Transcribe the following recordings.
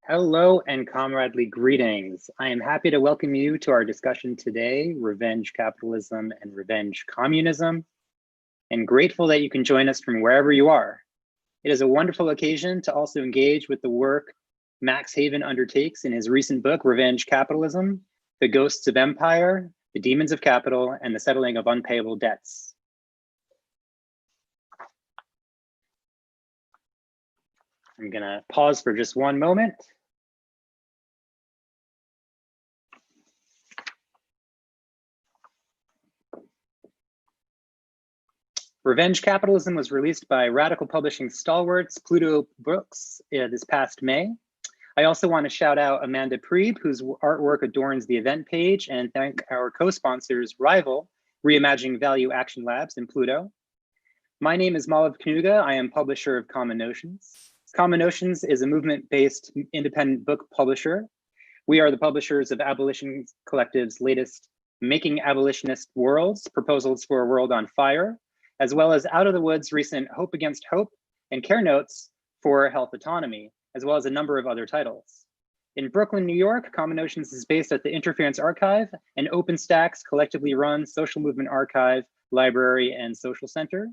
Hello and comradely greetings. I am happy to welcome you to our discussion today, Revenge Capitalism and Revenge Communism, and grateful that you can join us from wherever you are. It is a wonderful occasion to also engage with the work Max Haiven undertakes in his recent book, Revenge Capitalism, The Ghosts of Empire, The Demons of Capital, and the Settling of Unpayable Debts. I'm gonna pause for just one moment. Revenge Capitalism was released by radical publishing stalwarts Pluto Books this past May. I also want to shout out Amanda Prieb, whose artwork adorns the event page, and thank our co-sponsors Rival, Reimagining Value Action Labs, and Pluto. My name is Malav Kanuga. I am publisher of Common Notions. Common Notions is a movement-based independent book publisher. We are the publishers of Abolition Collective's latest Making Abolitionist Worlds, Proposals for a World on Fire, as well as Out of the Woods' recent Hope Against Hope and Care Notes for Health Autonomy, as well as a number of other titles. In Brooklyn, New York, Common Notions is based at the Interference Archive, an OpenStax collectively run social movement archive, library, and social center.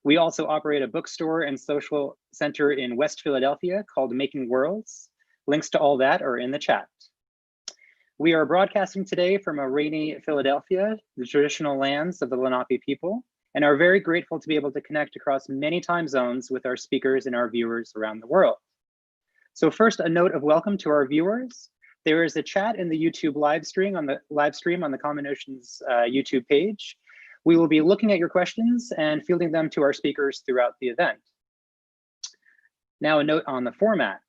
We also operate a bookstore and social center in West Philadelphia called Making Worlds. Links to all that are in the chat. We are broadcasting today from a rainy Philadelphia, the traditional lands of the Lenape people, and are very grateful to be able to connect across many time zones with our speakers and our viewers around the world. So first, a note of welcome to our viewers. There is a chat in the YouTube live stream on the Common Notions YouTube page. We will be looking at your questions and fielding them to our speakers throughout the event. Now a note on the format.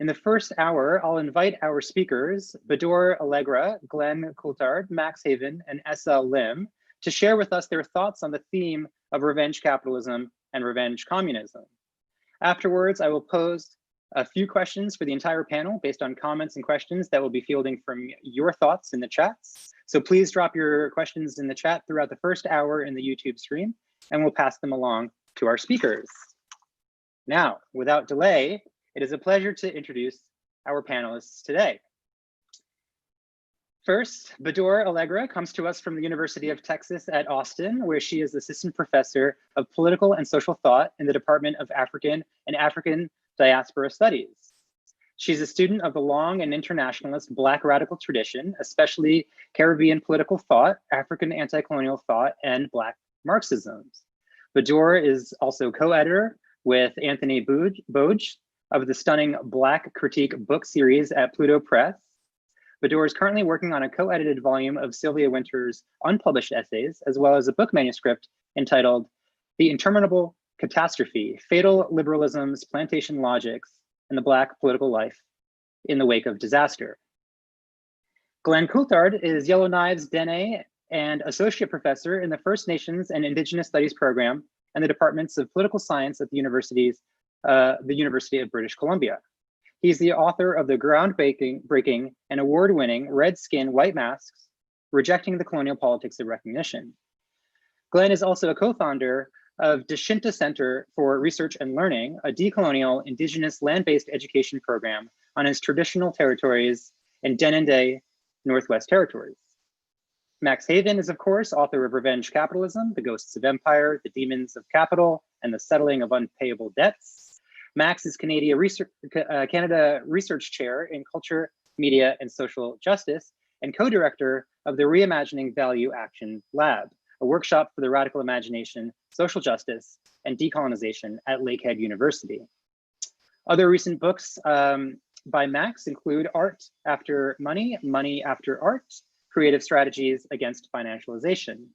In the first hour, I'll invite our speakers, Bedour, Alagraa, Glen, Coulthard, Max Haiven, and S.L. Lim, to share with us their thoughts on the theme of revenge capitalism and revenge communism. Afterwards, I will pose a few questions for the entire panel based on comments and questions that we'll be fielding from your thoughts in the chats. So please drop your questions in the chat throughout the first hour in the YouTube stream, and we'll pass them along to our speakers. Now, without delay, it is a pleasure to introduce our panelists today. First, Bedour Alagraa comes to us from the University of Texas at Austin, where she is assistant professor of political and social thought in the Department of African and African Diaspora Studies. She's a student of the long and internationalist Black radical tradition, especially Caribbean political thought, African anti-colonial thought, and Black Marxism. Bedour is also co-editor with Anthony Boge of the stunning Black Critique book series at Pluto Press. Bedour is currently working on a co-edited volume of Sylvia Wynter's unpublished essays, as well as a book manuscript entitled The Interminable Catastrophe, Fatal Liberalism's Plantation Logics and the Black Political Life in the Wake of Disaster. Glen Coulthard is Yellowknives Dene and Associate Professor in the First Nations and Indigenous Studies program and the Departments of Political Science at the University of British Columbia. He's the author of the groundbreaking and award-winning Red Skin, White Masks, Rejecting the Colonial Politics of Recognition. Glen is also a co-founder of Deshinta Center for Research and Learning, a decolonial indigenous land-based education program on his traditional territories in Denendeh, Northwest Territories. Max Haiven is, of course, author of Revenge Capitalism, The Ghosts of Empire, The Demons of Capital, and the Settling of Unpayable Debts. Max is Canada Research Chair in Culture, Media, and Social Justice, and co-director of the Reimagining Value Action Lab, a workshop for the radical imagination, social justice, and decolonization at Lakehead University. Other recent books by Max include Art After Money, Money After Art, Creative Strategies Against Financialization.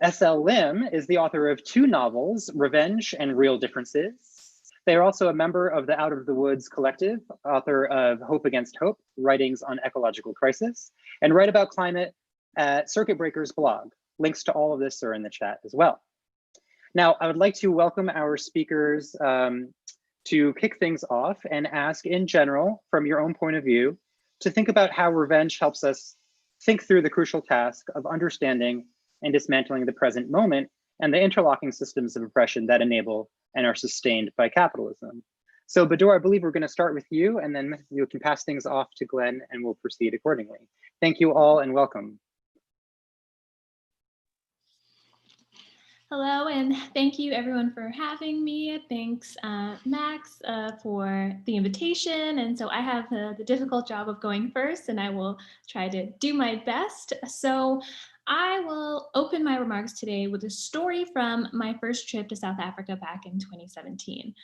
S.L. Lim is the author of 2 novels, Revenge and Real Differences. They are also a member of the Out of the Woods collective, author of Hope Against Hope, Writings on Ecological Crisis, and write about climate at Circuit Breaker's blog. Links to all of this are in the chat as well. Now, I would like to welcome our speakers to kick things off and ask in general, from your own point of view, to think about how revenge helps us think through the crucial task of understanding and dismantling the present moment and the interlocking systems of oppression that enable and are sustained by capitalism. So Bedour, I believe we're going to start with you, and then you can pass things off to Glen and we'll proceed accordingly. Thank you all and welcome. Hello, and thank you everyone for having me. Thanks, Max, for the invitation. And so I have the difficult job of going first, and I will try to do my best. So I will open my remarks today with a story from my first trip to South Africa back in 2017.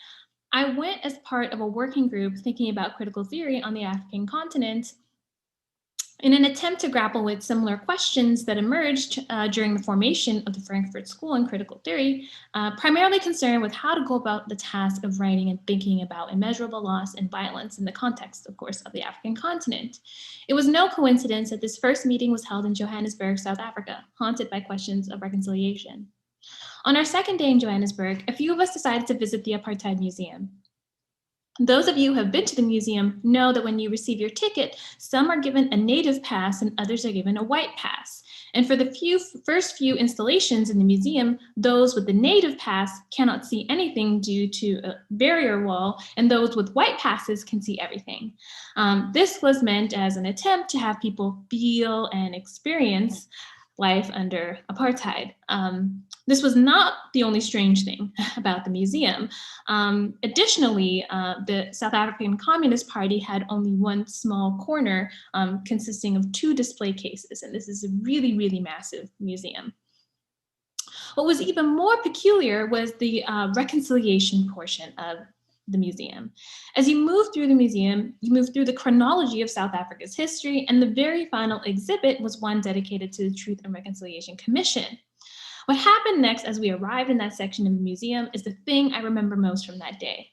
I went as part of a working group thinking about critical theory on the African continent in an attempt to grapple with similar questions that emerged during the formation of the Frankfurt School in Critical Theory, primarily concerned with how to go about the task of writing and thinking about immeasurable loss and violence in the context, of course, of the African continent. It was no coincidence that this first meeting was held in Johannesburg, South Africa, haunted by questions of reconciliation. On our second day in Johannesburg, a few of us decided to visit the Apartheid Museum. Those of you who have been to the museum know that when you receive your ticket, some are given a native pass and others are given a white pass. And for the first few installations in the museum, those with the native pass cannot see anything due to a barrier wall, and those with white passes can see everything. This was meant as an attempt to have people feel and experience life under apartheid. This was not the only strange thing about the museum. Additionally, the South African Communist Party had only one small corner consisting of 2 display cases, and this is a really, really massive museum. What was even more peculiar was the reconciliation portion of the museum. As you move through the museum, you move through the chronology of South Africa's history, and the very final exhibit was one dedicated to the Truth and Reconciliation Commission. What happened next as we arrived in that section of the museum is the thing I remember most from that day.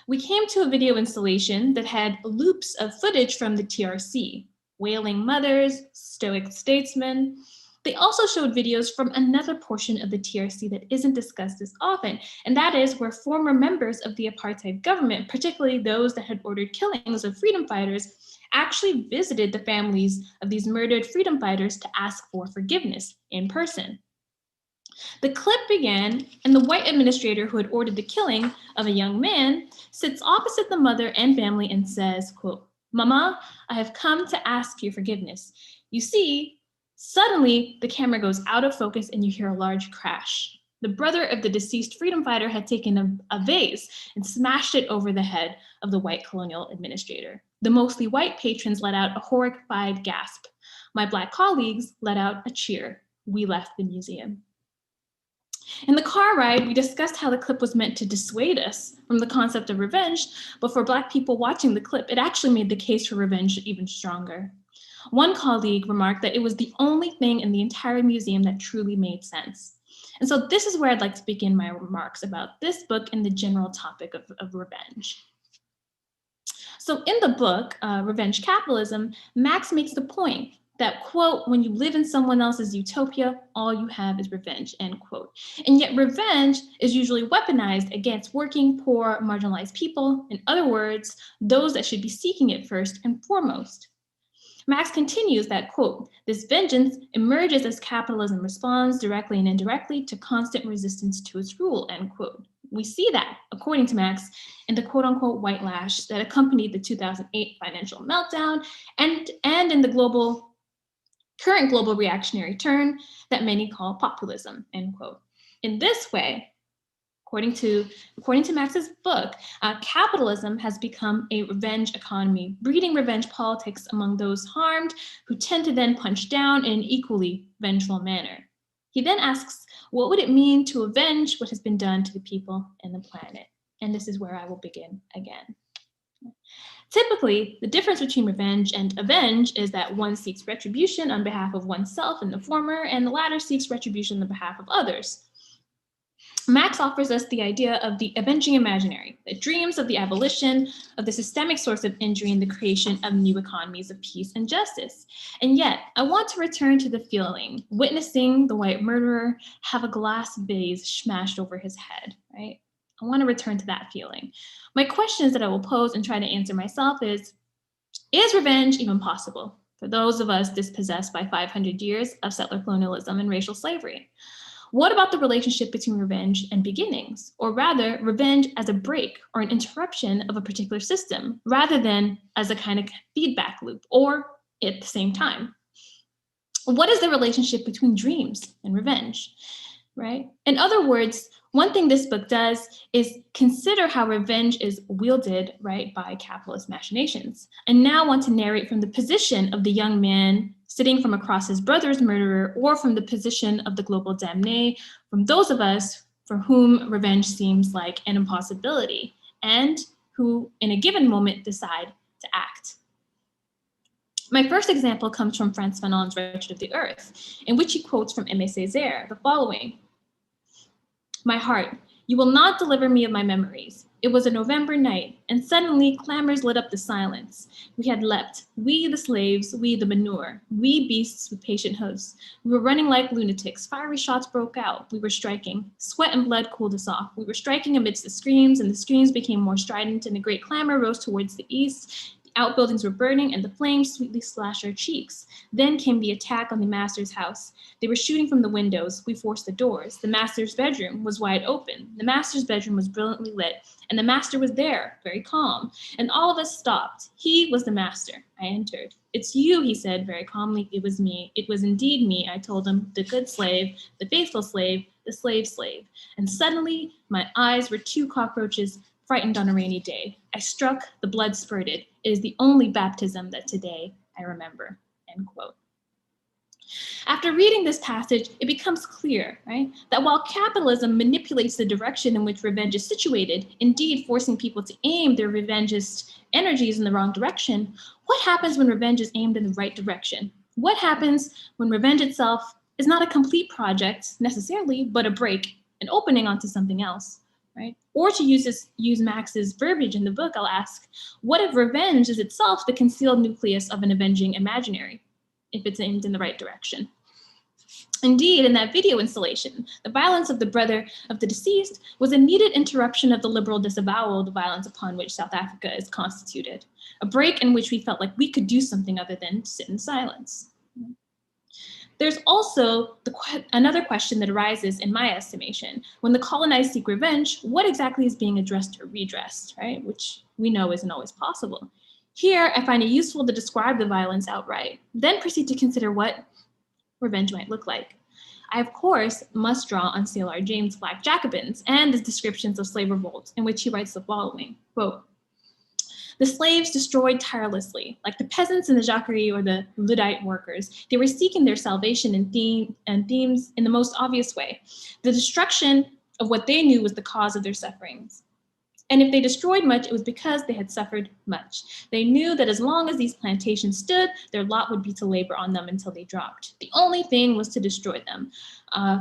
We came to a video installation that had loops of footage from the TRC, wailing mothers, stoic statesmen. They also showed videos from another portion of the TRC that isn't discussed as often, and that is where former members of the apartheid government, particularly those that had ordered killings of freedom fighters, actually visited the families of these murdered freedom fighters to ask for forgiveness in person. The clip began, and the white administrator who had ordered the killing of a young man sits opposite the mother and family and says, quote, "Mama, I have come to ask your forgiveness." You see, suddenly the camera goes out of focus and you hear a large crash. The brother of the deceased freedom fighter had taken a vase and smashed it over the head of the white colonial administrator. The mostly white patrons let out a horrified gasp. My Black colleagues let out a cheer. We left the museum. In the car ride, we discussed how the clip was meant to dissuade us from the concept of revenge, but for Black people watching the clip, it actually made the case for revenge even stronger. One colleague remarked that it was the only thing in the entire museum that truly made sense. And so this is where I'd like to begin my remarks about this book and the general topic of revenge. So in the book, Revenge Capitalism, Max makes the point that, quote, "when you live in someone else's utopia, all you have is revenge," end quote. And yet revenge is usually weaponized against working, poor, marginalized people. In other words, those that should be seeking it first and foremost. Max continues that, quote, "this vengeance emerges as capitalism responds directly and indirectly to constant resistance to its rule," end quote. We see that, according to Max, in the quote unquote white lash that accompanied the 2008 financial meltdown and in the current global reactionary turn that many call populism, end quote. In this way, according to Max's book, capitalism has become a revenge economy, breeding revenge politics among those harmed who tend to then punch down in an equally vengeful manner. He then asks, what would it mean to avenge what has been done to the people and the planet? And this is where I will begin again. Typically, the difference between revenge and avenge is that one seeks retribution on behalf of oneself in the former, and the latter seeks retribution on behalf of others. Max offers us the idea of the avenging imaginary that dreams of the abolition of the systemic source of injury and the creation of new economies of peace and justice. And yet, I want to return to the feeling, witnessing the white murderer have a glass vase smashed over his head, right? I want to return to that feeling. My questions that I will pose and try to answer myself is revenge even possible for those of us dispossessed by 500 years of settler colonialism and racial slavery? What about the relationship between revenge and beginnings, or rather revenge as a break or an interruption of a particular system, rather than as a kind of feedback loop, or at the same time? What is the relationship between dreams and revenge, right? In other words, one thing this book does is consider how revenge is wielded, right, by capitalist machinations. And now want to narrate from the position of the young man sitting from across his brother's murderer, or from the position of the global damné, from those of us for whom revenge seems like an impossibility, and who in a given moment decide to act. My first example comes from Frantz Fanon's Wretched of the Earth, in which he quotes from Aimé Césaire the following: "My heart, you will not deliver me of my memories. It was a November night, and suddenly clamors lit up the silence. We had leapt, we the slaves, we the manure, we beasts with patient hooves. We were running like lunatics. Fiery shots broke out. We were striking. Sweat and blood cooled us off. We were striking amidst the screams, and the screams became more strident, and a great clamor rose towards the east. Outbuildings were burning, and the flames sweetly slashed our cheeks. Then came the attack on the master's house. They were shooting from the windows. We forced the doors. The master's bedroom was wide open. The master's bedroom was brilliantly lit, and the master was there, very calm. And all of us stopped. He was the master. I entered. 'It's you,' he said very calmly. 'It was me. It was indeed me,' I told him, 'the good slave, the faithful slave, the slave. And suddenly my eyes were two cockroaches frightened on a rainy day. I struck, the blood spurted. It is the only baptism that today I remember," end quote. After reading this passage, it becomes clear, right, that while capitalism manipulates the direction in which revenge is situated, indeed forcing people to aim their revengist energies in the wrong direction, what happens when revenge is aimed in the right direction? What happens when revenge itself is not a complete project necessarily, but a break, an opening onto something else? Right? Or to use Max's verbiage in the book, I'll ask, what if revenge is itself the concealed nucleus of an avenging imaginary, if it's aimed in the right direction? Indeed, in that video installation, the violence of the brother of the deceased was a needed interruption of the liberal disavowal of the violence upon which South Africa is constituted, a break in which we felt like we could do something other than sit in silence. There's also another question that arises, in my estimation. When the colonized seek revenge, what exactly is being addressed or redressed, right? Which we know isn't always possible. Here, I find it useful to describe the violence outright, then proceed to consider what revenge might look like. I, of course, must draw on C.L.R. James' Black Jacobins and his descriptions of slave revolts, in which he writes the following, quote, "The slaves destroyed tirelessly, like the peasants in the Jacquerie or the Luddite workers. They were seeking their salvation in themes in the most obvious way. The destruction of what they knew was the cause of their sufferings. And if they destroyed much, it was because they had suffered much. They knew that as long as these plantations stood, their lot would be to labor on them until they dropped. The only thing was to destroy them.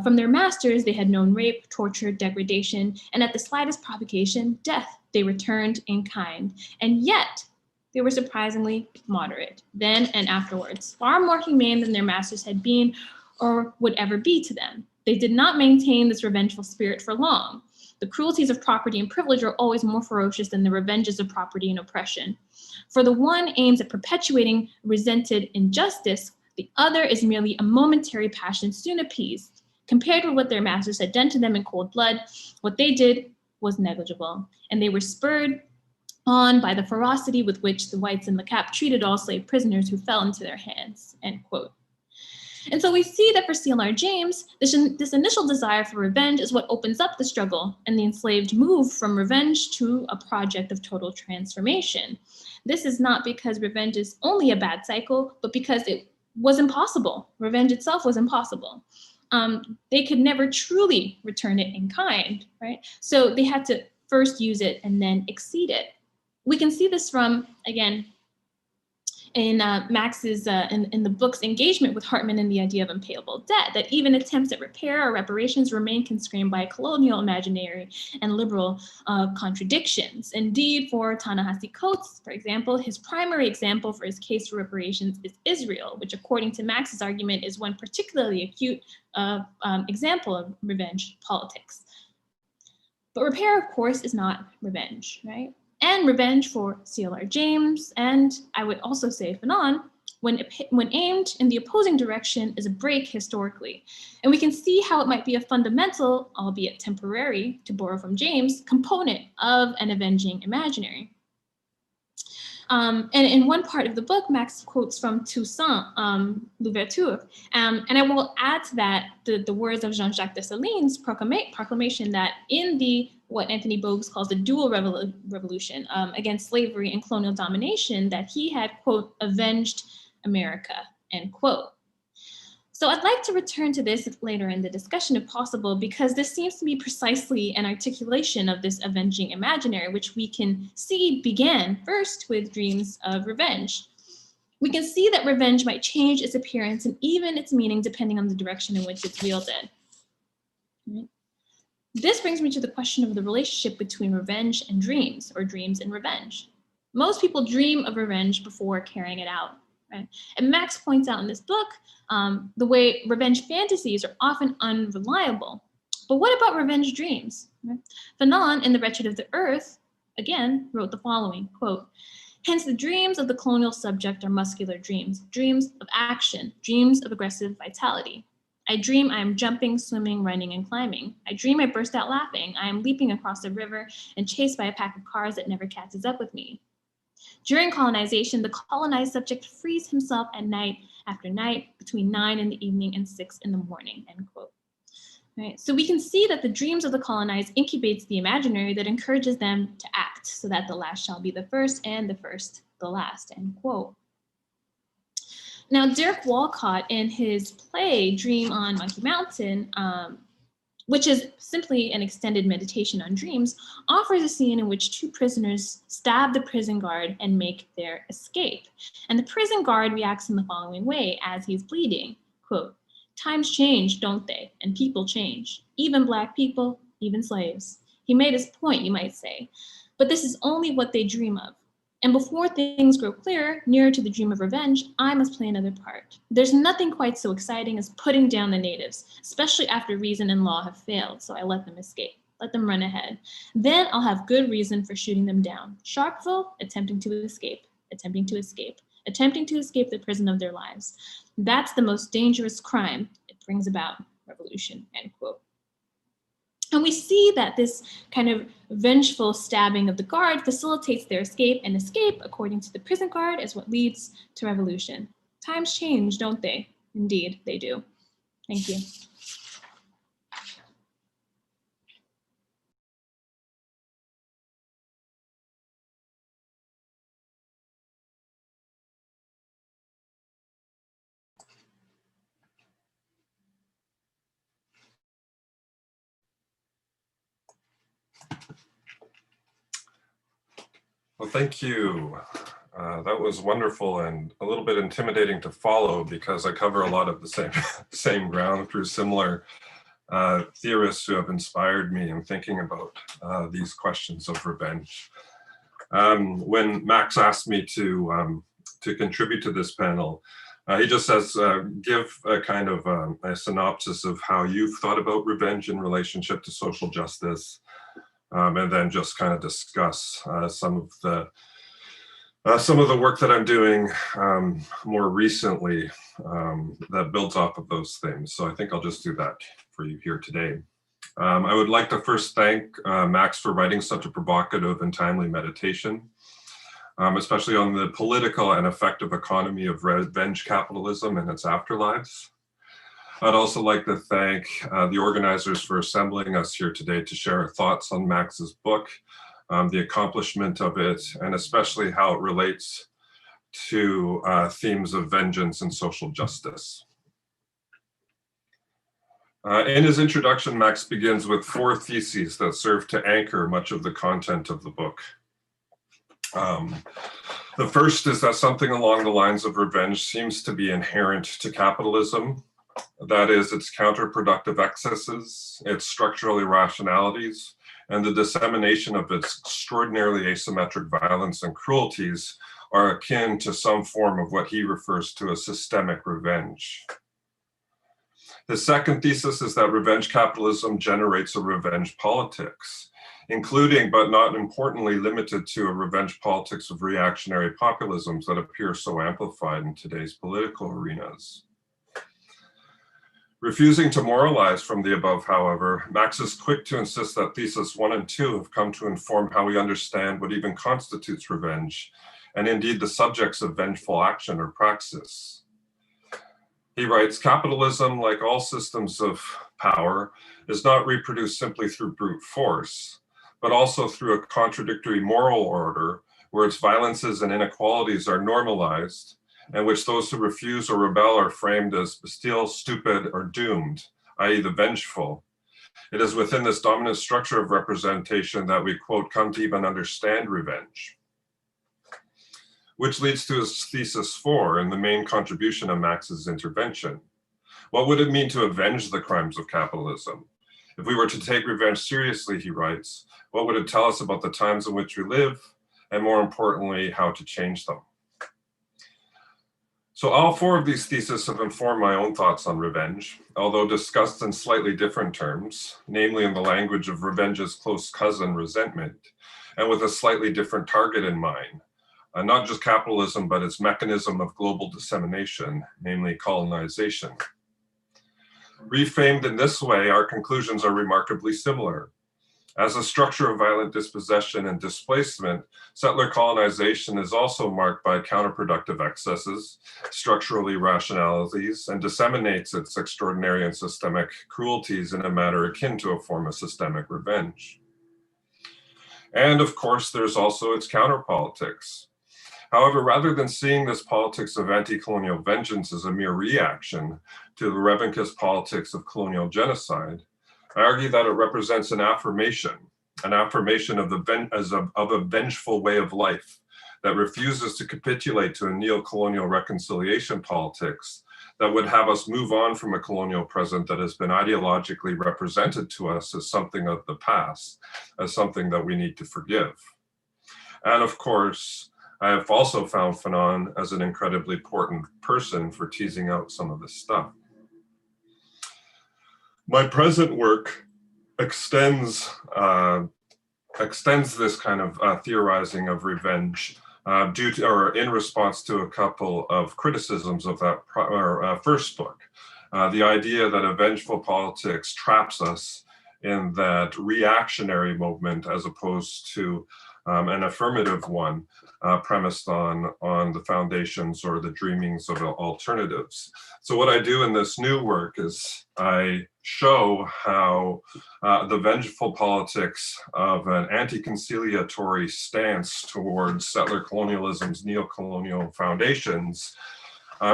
From their masters, they had known rape, torture, degradation, and at the slightest provocation, death. They returned in kind. And yet, they were surprisingly moderate, then and afterwards, far more humane than their masters had been or would ever be to them. They did not maintain this revengeful spirit for long. The cruelties of property and privilege are always more ferocious than the revenges of property and oppression. For the one aims at perpetuating resented injustice, the other is merely a momentary passion soon appeased. Compared with what their masters had done to them in cold blood, what they did was negligible, and they were spurred on by the ferocity with which the whites in the cap treated all slave prisoners who fell into their hands," end quote. And so we see that for C.L.R. James, this initial desire for revenge is what opens up the struggle, and the enslaved move from revenge to a project of total transformation. This is not because revenge is only a bad cycle, but because it was impossible. Revenge itself was impossible. They could never truly return it in kind, right? So they had to first use it and then exceed it. We can see this from, again, in Max's, in the book's engagement with Hartman and the idea of unpayable debt, that even attempts at repair or reparations remain constrained by colonial imaginary and liberal contradictions. Indeed, for Ta-Nehisi Coates, for example, his primary example for his case for reparations is Israel, which according to Max's argument is one particularly acute example of revenge politics. But repair, of course, is not revenge, right? And revenge for C.L.R. James, and I would also say Fanon, when aimed in the opposing direction, is a break historically. And we can see how it might be a fundamental, albeit temporary, to borrow from James, component of an avenging imaginary. And in one part of the book, Max quotes from Toussaint Louverture. And I will add to that the words of Jean-Jacques Dessalines' proclamation that in the what Anthony Bogues calls the dual revolution against slavery and colonial domination, that he had, quote, avenged America, end quote. So I'd like to return to this later in the discussion if possible, because this seems to be precisely an articulation of this avenging imaginary, which we can see began first with dreams of revenge. We can see that revenge might change its appearance and even its meaning depending on the direction in which it's wielded. This brings me to the question of the relationship between revenge and dreams, or dreams and revenge. Most people dream of revenge before carrying it out. Right? And Max points out in this book the way revenge fantasies are often unreliable. But what about revenge dreams? Right? Fanon, in The Wretched of the Earth, again, wrote the following, quote, hence the dreams of the colonial subject are muscular dreams, dreams of action, dreams of aggressive vitality. I dream I am jumping, swimming, running, and climbing. I dream I burst out laughing. I am leaping across a river and chased by a pack of cars that never catches up with me. During colonization, the colonized subject frees himself at night after night between 9 in the evening and 6 in the morning, end quote. Right? So we can see that the dreams of the colonized incubates the imaginary that encourages them to act so that the last shall be the first and the first the last, end quote. Now, Derek Walcott, in his play Dream on Monkey Mountain, which is simply an extended meditation on dreams, offers a scene in which two prisoners stab the prison guard and make their escape. And the prison guard reacts in the following way as he's bleeding, quote, times change, don't they? And people change, even Black people, even slaves. He made his point, you might say, but this is only what they dream of. And before things grow clearer, nearer to the dream of revenge, I must play another part. There's nothing quite so exciting as putting down the natives, especially after reason and law have failed, so I let them escape, let them run ahead. Then I'll have good reason for shooting them down. Sharpeville, attempting to escape, attempting to escape, attempting to escape the prison of their lives. That's the most dangerous crime. It brings about revolution, end quote. And we see that this kind of vengeful stabbing of the guard facilitates their escape, and escape, according to the prison guard, is what leads to revolution. Times change, don't they? Indeed, they do. Thank you. Well, thank you. That was wonderful and a little bit intimidating to follow because I cover a lot of the same ground through similar theorists who have inspired me in thinking about these questions of revenge. When Max asked me to contribute to this panel, he just says, give a kind of a synopsis of how you've thought about revenge in relationship to social justice. And then just kind of discuss some of the work that I'm doing more recently that builds off of those things. So I think I'll just do that for you here today. I would like to first thank Max for writing such a provocative and timely meditation, especially on the political and effective economy of revenge capitalism and its afterlives. I'd also like to thank the organizers for assembling us here today to share our thoughts on Max's book, the accomplishment of it, and especially how it relates to themes of vengeance and social justice. In his introduction, Max begins with 4 theses that serve to anchor much of the content of the book. The first is that something along the lines of revenge seems to be inherent to capitalism. That is, its counterproductive excesses, its structural irrationalities, and the dissemination of its extraordinarily asymmetric violence and cruelties are akin to some form of what he refers to as systemic revenge. His second thesis is that revenge capitalism generates a revenge politics, including but not importantly limited to a revenge politics of reactionary populisms that appear so amplified in today's political arenas. Refusing to moralize from the above, however, Max is quick to insist that thesis 1 and 2 have come to inform how we understand what even constitutes revenge, and indeed the subjects of vengeful action or praxis. He writes, capitalism, like all systems of power, is not reproduced simply through brute force, but also through a contradictory moral order where its violences and inequalities are normalized, and which those who refuse or rebel are framed as bestial, stupid, or doomed, i.e. the vengeful. It is within this dominant structure of representation that we, quote, come to even understand revenge. Which leads to his thesis 4 and the main contribution of Max's intervention. What would it mean to avenge the crimes of capitalism? If we were to take revenge seriously, he writes, what would it tell us about the times in which we live, and more importantly, how to change them? So all 4 of these theses have informed my own thoughts on revenge, although discussed in slightly different terms, namely in the language of revenge's close cousin, resentment, and with a slightly different target in mind, not just capitalism, but its mechanism of global dissemination, namely colonization. Reframed in this way, our conclusions are remarkably similar. As a structure of violent dispossession and displacement, settler colonization is also marked by counterproductive excesses, structural irrationalities, and disseminates its extraordinary and systemic cruelties in a manner akin to a form of systemic revenge. And of course, there's also its counterpolitics. However, rather than seeing this politics of anti-colonial vengeance as a mere reaction to the revanchist politics of colonial genocide, I argue that it represents an affirmation of a vengeful way of life that refuses to capitulate to a neo-colonial reconciliation politics that would have us move on from a colonial present that has been ideologically represented to us as something of the past, as something that we need to forgive. And of course, I have also found Fanon as an incredibly important person for teasing out some of this stuff. My present work extends this kind of theorizing of revenge in response to a couple of criticisms of that first book. The idea that a vengeful politics traps us in that reactionary movement as opposed to an affirmative one premised on the foundations or the dreamings of alternatives. So what I do in this new work is I show how the vengeful politics of an anti-conciliatory stance towards settler colonialism's neo-colonial foundations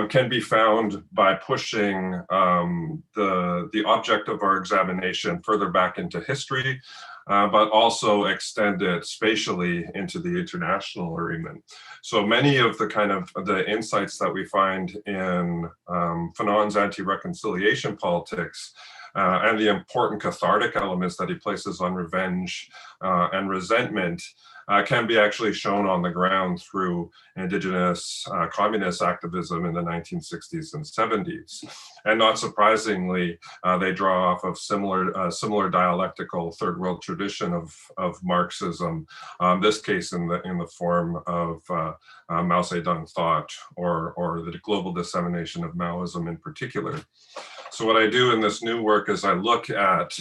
can be found by pushing the object of our examination further back into history, but also extend it spatially into the international arena. So many of the insights that we find in Fanon's anti-reconciliation politics and the important cathartic elements that he places on revenge and resentment can be actually shown on the ground through indigenous communist activism in the 1960s and 70s. And not surprisingly, they draw off of similar dialectical third world tradition of Marxism, this case in the form of Mao Zedong thought or the global dissemination of Maoism in particular. So what I do in this new work is I look at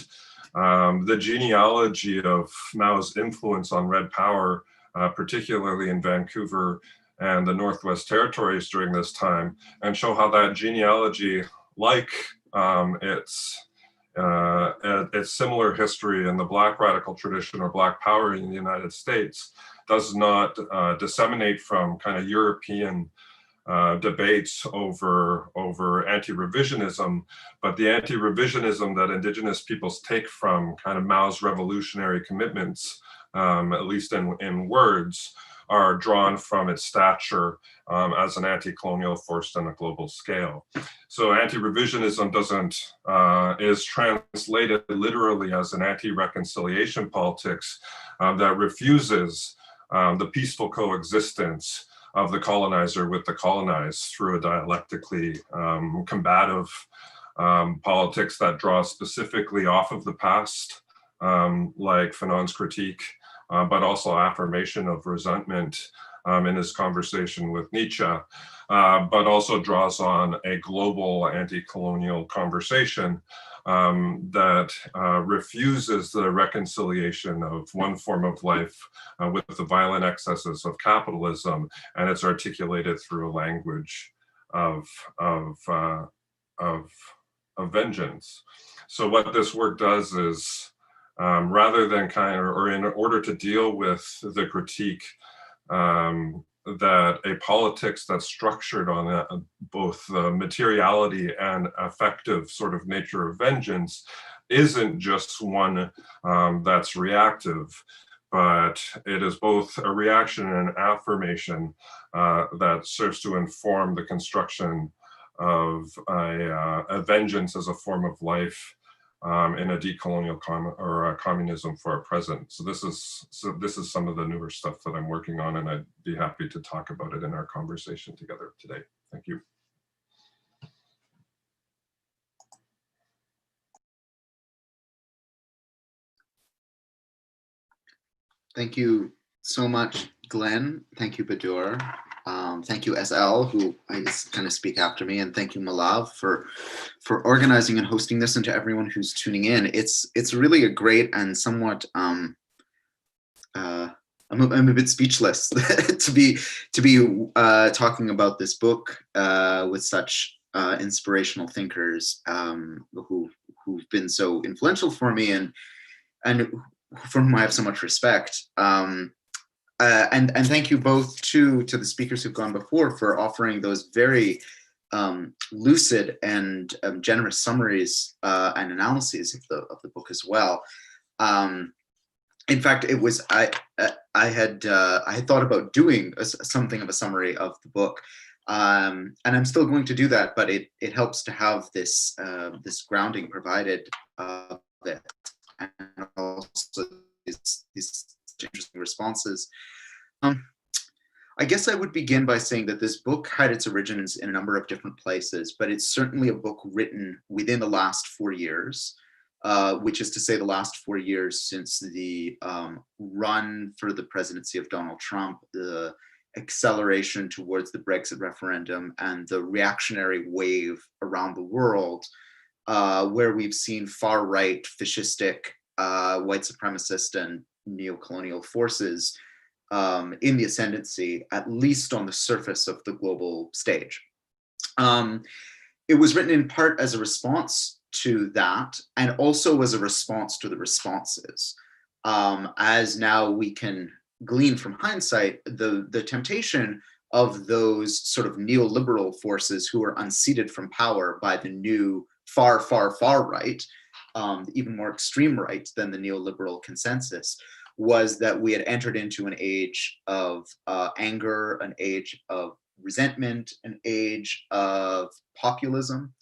the genealogy of Mao's influence on Red Power, particularly in Vancouver and the Northwest Territories during this time, and show how that genealogy, like its similar history in the Black radical tradition or Black Power in the United States, does not disseminate from kind of European debates over anti-revisionism, but the anti-revisionism that Indigenous peoples take from kind of Mao's revolutionary commitments at least in words, are drawn from its stature as an anti-colonial force on a global scale. So anti-revisionism is translated literally as an anti-reconciliation politics that refuses the peaceful coexistence of the colonizer with the colonized through a dialectically combative politics that draws specifically off of the past, like Fanon's critique, but also affirmation of resentment in his conversation with Nietzsche, but also draws on a global anti-colonial conversation that refuses the reconciliation of one form of life with the violent excesses of capitalism, and it's articulated through a language of vengeance. So what this work does is, rather than or in order to deal with the critique that a politics that's structured on both the materiality and affective sort of nature of vengeance isn't just one that's reactive, but it is both a reaction and an affirmation that serves to inform the construction of a vengeance as a form of life in a decolonial communism for our present. So this is some of the newer stuff that I'm working on, and I'd be happy to talk about it in our conversation together today. Thank you. Thank you so much, Glen. Thank you, Bedour. Thank you, SL, who I guess kind of speak after me, and thank you, Malav, for organizing and hosting this, and to everyone who's tuning in. It's really a great and somewhat I'm a bit speechless to be talking about this book with such inspirational thinkers who've been so influential for me and for whom I have so much respect. And thank you both to the speakers who've gone before for offering those very lucid and generous summaries and analyses of the book as well. In fact, it was I had thought about doing something of a summary of the book, and I'm still going to do that. But it helps to have this this grounding provided of it, and also these interesting responses. I guess I would begin by saying that this book had its origins in a number of different places, but it's certainly a book written within the last 4 years, which is to say the last 4 years since the run for the presidency of Donald Trump, the acceleration towards the Brexit referendum, and the reactionary wave around the world, where we've seen far-right, fascistic, white supremacist, and neo-colonial forces in the ascendancy, at least on the surface of the global stage. It was written in part as a response to that, and also as a response to the responses. As now we can glean from hindsight, the temptation of those sort of neoliberal forces who are unseated from power by the new far, far, far right, even more extreme right than the neoliberal consensus, was that we had entered into an age of anger, an age of resentment, an age of populism.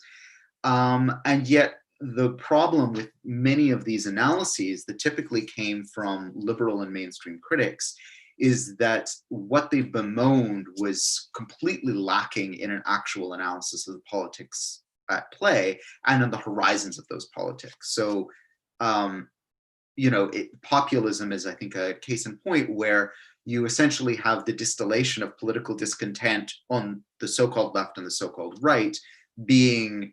And yet the problem with many of these analyses that typically came from liberal and mainstream critics is that what they've bemoaned was completely lacking in an actual analysis of the politics at play and on the horizons of those politics. So, populism is, I think, a case in point where you essentially have the distillation of political discontent on the so-called left and the so-called right being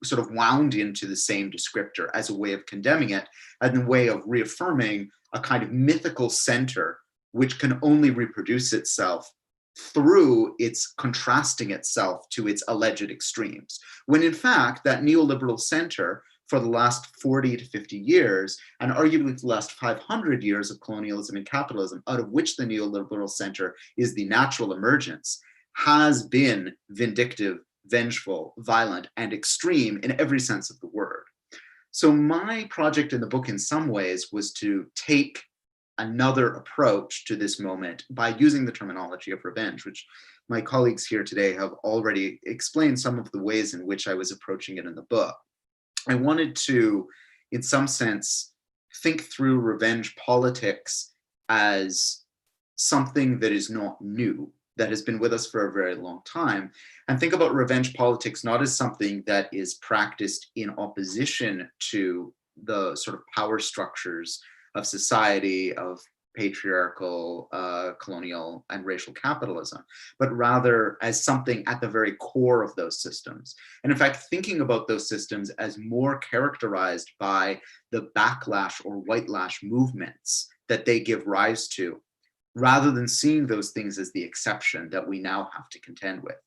sort of wound into the same descriptor as a way of condemning it and a way of reaffirming a kind of mythical center which can only reproduce itself through its contrasting itself to its alleged extremes. When in fact, that neoliberal center for the last 40 to 50 years, and arguably the last 500 years of colonialism and capitalism, out of which the neoliberal center is the natural emergence, has been vindictive, vengeful, violent, and extreme in every sense of the word. So my project in the book in some ways was to take another approach to this moment by using the terminology of revenge, which my colleagues here today have already explained some of the ways in which I was approaching it in the book. I wanted to, in some sense, think through revenge politics as something that is not new, that has been with us for a very long time, and think about revenge politics not as something that is practiced in opposition to the sort of power structures of society, of patriarchal, colonial, and racial capitalism, but rather as something at the very core of those systems. And in fact, thinking about those systems as more characterized by the backlash or whitelash movements that they give rise to, rather than seeing those things as the exception that we now have to contend with.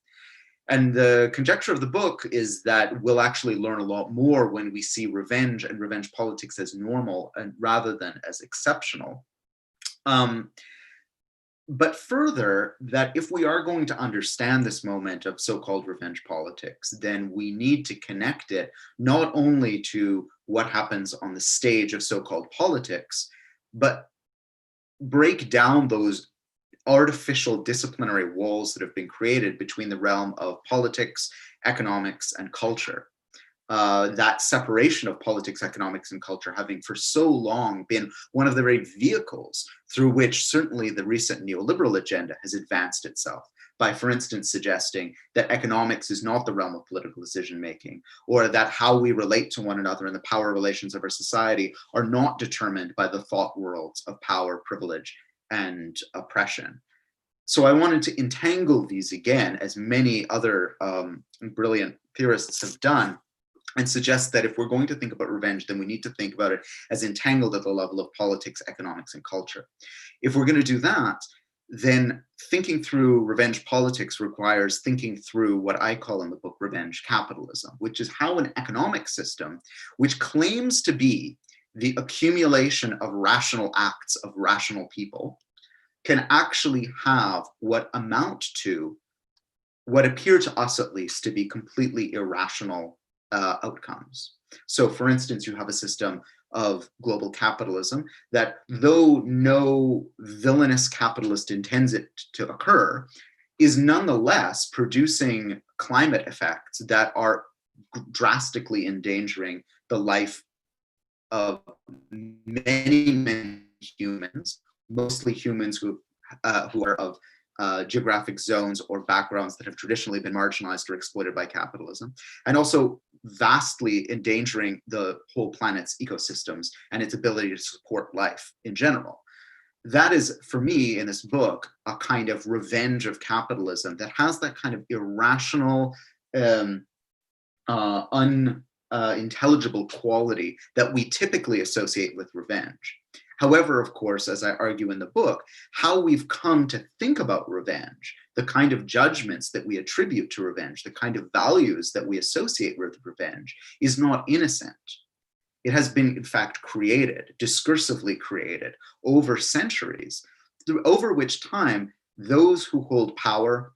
And the conjecture of the book is that we'll actually learn a lot more when we see revenge and revenge politics as normal and rather than as exceptional. But further, that if we are going to understand this moment of so-called revenge politics, then we need to connect it not only to what happens on the stage of so-called politics, but break down those artificial disciplinary walls that have been created between the realm of politics, economics, and culture. That separation of politics, economics, and culture having for so long been one of the very vehicles through which certainly the recent neoliberal agenda has advanced itself by, for instance, suggesting that economics is not the realm of political decision-making, or that how we relate to one another and the power relations of our society are not determined by the thought worlds of power, privilege, and oppression. So I wanted to entangle these again, as many other brilliant theorists have done, and suggest that if we're going to think about revenge, then we need to think about it as entangled at the level of politics, economics, and culture. If we're going to do that, then thinking through revenge politics requires thinking through what I call in the book revenge capitalism, which is how an economic system, which claims to be the accumulation of rational acts of rational people, can actually have what amount to, what appear to us at least, to be completely irrational outcomes. So for instance, you have a system of global capitalism that, though no villainous capitalist intends it to occur, is nonetheless producing climate effects that are drastically endangering the life of many, many humans, mostly humans who are of geographic zones or backgrounds that have traditionally been marginalized or exploited by capitalism, and also vastly endangering the whole planet's ecosystems and its ability to support life in general. That is, for me, in this book, a kind of revenge of capitalism that has that kind of irrational, unintelligible quality that we typically associate with revenge. However, of course, as I argue in the book, how we've come to think about revenge, the kind of judgments that we attribute to revenge, the kind of values that we associate with revenge, is not innocent. It has been, in fact, created, discursively created, over centuries, over which time those who hold power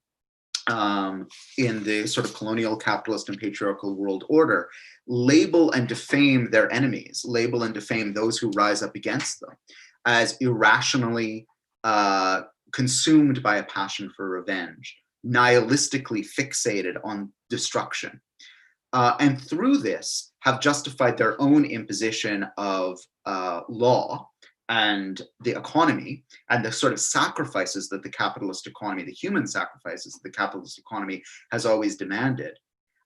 in the sort of colonial, capitalist, and patriarchal world order label and defame their enemies, label and defame those who rise up against them as irrationally consumed by a passion for revenge, nihilistically fixated on destruction. And through this have justified their own imposition of law and the economy and the sort of sacrifices that the capitalist economy, the human sacrifices that the capitalist economy has always demanded,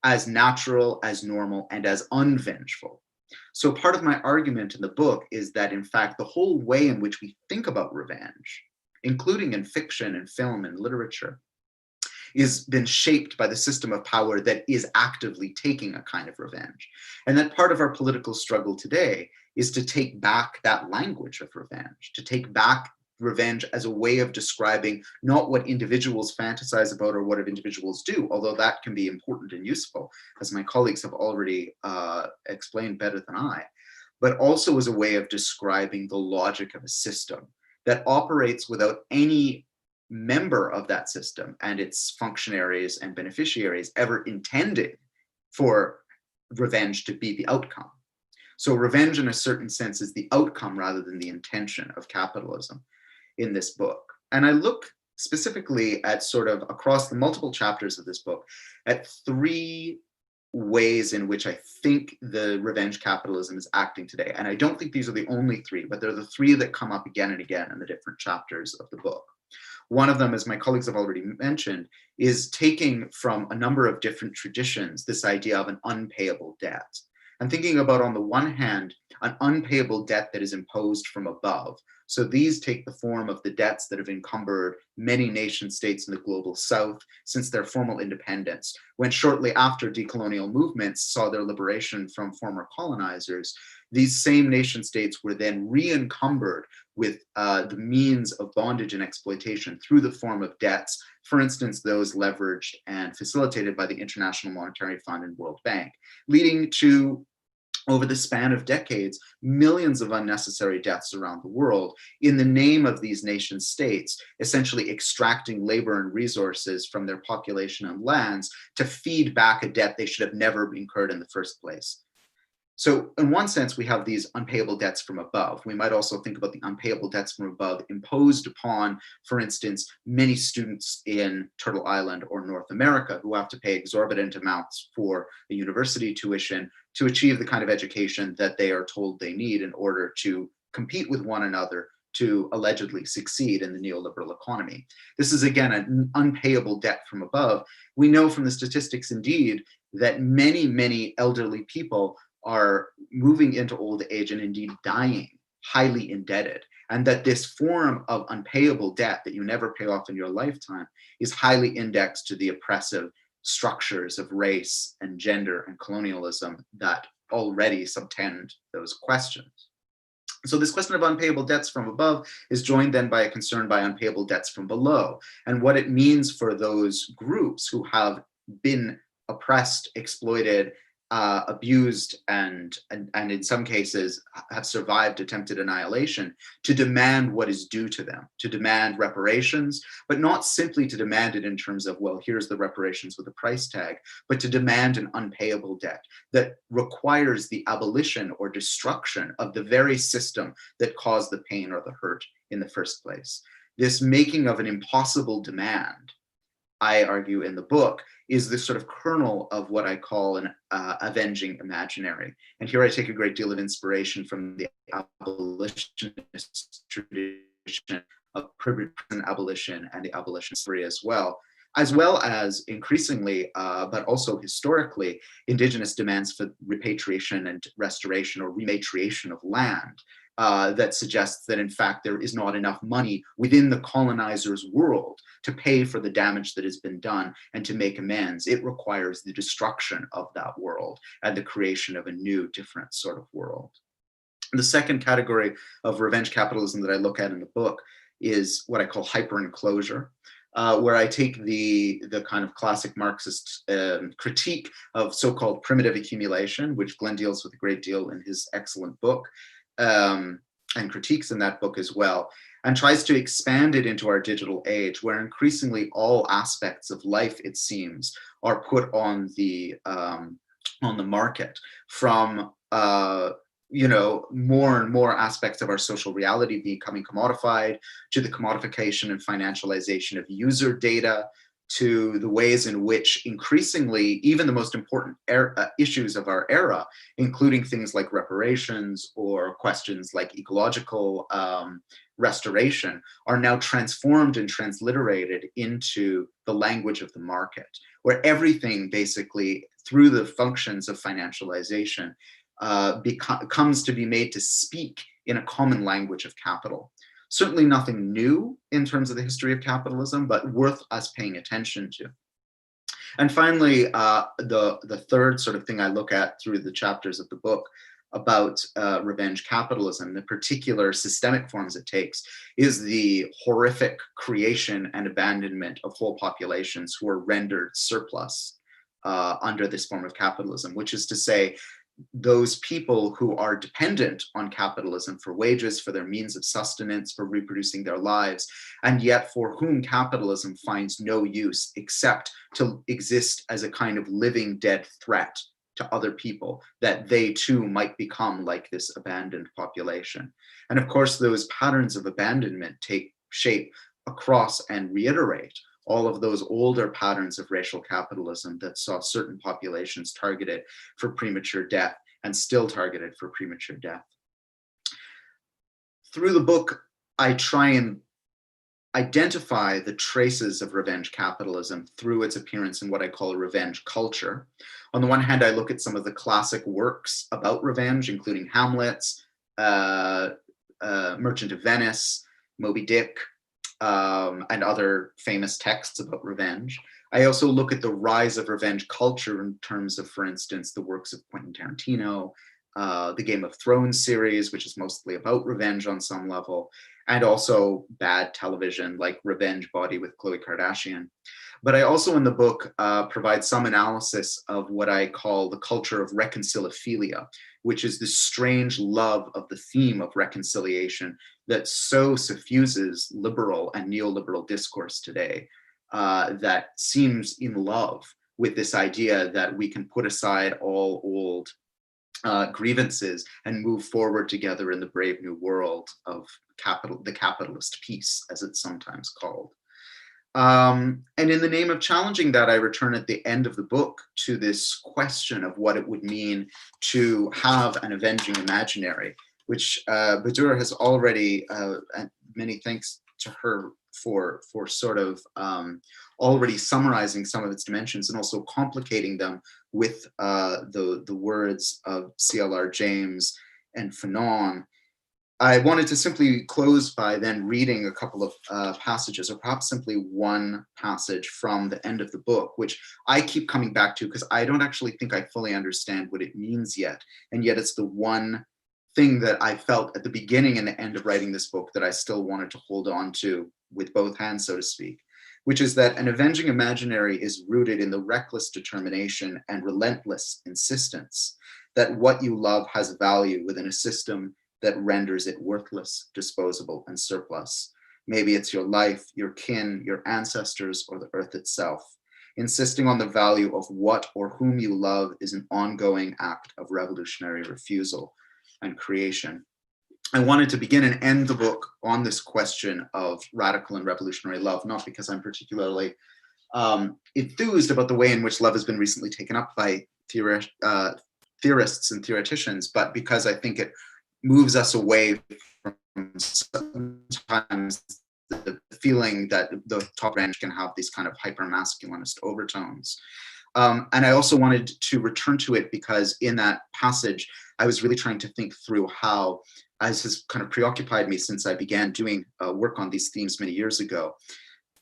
as natural, as normal, and as unvengeful. So part of my argument in the book is that, in fact, the whole way in which we think about revenge, including in fiction and film and literature, is been shaped by the system of power that is actively taking a kind of revenge. And that part of our political struggle today is to take back that language of revenge, to take back revenge as a way of describing not what individuals fantasize about or what individuals do, although that can be important and useful, as my colleagues have already explained better than I, but also as a way of describing the logic of a system that operates without any member of that system and its functionaries and beneficiaries ever intending for revenge to be the outcome. So revenge in a certain sense is the outcome rather than the intention of capitalism in this book. And I look specifically at sort of across the multiple chapters of this book at three ways in which I think the revenge capitalism is acting today. And I don't think these are the only three, but they're the three that come up again and again in the different chapters of the book. One of them, as my colleagues have already mentioned, is taking from a number of different traditions this idea of an unpayable debt. And thinking about, on the one hand, an unpayable debt that is imposed from above. So these take the form of the debts that have encumbered many nation states in the global south since their formal independence, when shortly after decolonial movements saw their liberation from former colonizers, these same nation states were then re-encumbered with the means of bondage and exploitation through the form of debts, for instance, those leveraged and facilitated by the International Monetary Fund and World Bank, leading to, over the span of decades, millions of unnecessary deaths around the world in the name of these nation states, essentially extracting labor and resources from their population and lands to feed back a debt they should have never incurred in the first place. So in one sense, we have these unpayable debts from above. We might also think about the unpayable debts from above imposed upon, for instance, many students in Turtle Island or North America who have to pay exorbitant amounts for a university tuition to achieve the kind of education that they are told they need in order to compete with one another to allegedly succeed in the neoliberal economy. This is, again, an unpayable debt from above. We know from the statistics, indeed, that many, many elderly people are moving into old age and indeed dying highly indebted, and that this form of unpayable debt that you never pay off in your lifetime is highly indexed to the oppressive structures of race and gender and colonialism that already subtend those questions. So this question of unpayable debts from above is joined then by a concern by unpayable debts from below, and what it means for those groups who have been oppressed, exploited, abused, and in some cases have survived attempted annihilation, to demand what is due to them, to demand reparations, but not simply to demand it in terms of, well, here's the reparations with a price tag, but to demand an unpayable debt that requires the abolition or destruction of the very system that caused the pain or the hurt in the first place. This making of an impossible demand, I argue in the book, is the sort of kernel of what I call an avenging imaginary. And here I take a great deal of inspiration from the abolitionist tradition of prison abolition and the abolition theory as well as increasingly, but also historically, indigenous demands for repatriation and restoration or rematriation of land. That suggests that, in fact, there is not enough money within the colonizer's world to pay for the damage that has been done and to make amends. It requires the destruction of that world and the creation of a new, different sort of world. The second category of revenge capitalism that I look at in the book is what I call hyper-enclosure, where I take the kind of classic Marxist critique of so-called primitive accumulation, which Glen deals with a great deal in his excellent book, and critiques in that book as well, and tries to expand it into our digital age, where increasingly all aspects of life, it seems, are put on the market, from more and more aspects of our social reality becoming commodified, to the commodification and financialization of user data, to the ways in which increasingly even the most important issues of our era, including things like reparations or questions like ecological restoration, are now transformed and transliterated into the language of the market, where everything basically, through the functions of financialization, comes to be made to speak in a common language of capital. Certainly nothing new in terms of the history of capitalism, but worth us paying attention to. And finally, the third sort of thing I look at through the chapters of the book about revenge capitalism, the particular systemic forms it takes, is the horrific creation and abandonment of whole populations who are rendered surplus under this form of capitalism, which is to say, those people who are dependent on capitalism for wages, for their means of sustenance, for reproducing their lives, and yet for whom capitalism finds no use except to exist as a kind of living dead threat to other people, that they too might become like this abandoned population. And of course, those patterns of abandonment take shape across and reiterate all of those older patterns of racial capitalism that saw certain populations targeted for premature death and still targeted for premature death. Through the book, I try and identify the traces of revenge capitalism through its appearance in what I call a revenge culture. On the one hand, I look at some of the classic works about revenge, including Hamlet's, Merchant of Venice, Moby Dick, and other famous texts about revenge. I also look at the rise of revenge culture in terms of, for instance, the works of Quentin Tarantino, the Game of Thrones series, which is mostly about revenge on some level, and also bad television like Revenge Body with Khloe Kardashian. But I also in the book provide some analysis of what I call the culture of reconcilophilia, which is this strange love of the theme of reconciliation that so suffuses liberal and neoliberal discourse today, that seems in love with this idea that we can put aside all old grievances and move forward together in the brave new world of the capitalist peace, as it's sometimes called. And in the name of challenging that, I return at the end of the book to this question of what it would mean to have an avenging imaginary, which Bedour has already, and many thanks to her for sort of already summarizing some of its dimensions and also complicating them with the words of C.L.R. James and Fanon. I wanted to simply close by then reading a couple of passages, or perhaps simply one passage from the end of the book, which I keep coming back to because I don't actually think I fully understand what it means yet. And yet it's the one thing that I felt at the beginning and the end of writing this book that I still wanted to hold on to with both hands, so to speak, which is that an avenging imaginary is rooted in the reckless determination and relentless insistence that what you love has value within a system that renders it worthless, disposable, and surplus. Maybe it's your life, your kin, your ancestors, or the earth itself. Insisting on the value of what or whom you love is an ongoing act of revolutionary refusal and creation. I wanted to begin and end the book on this question of radical and revolutionary love, not because I'm particularly enthused about the way in which love has been recently taken up by theorists and theoreticians, but because I think it moves us away from sometimes the feeling that the top range can have these kind of hyper-masculinist overtones. And I also wanted to return to it because in that passage, I was really trying to think through how, as has kind of preoccupied me since I began doing work on these themes many years ago,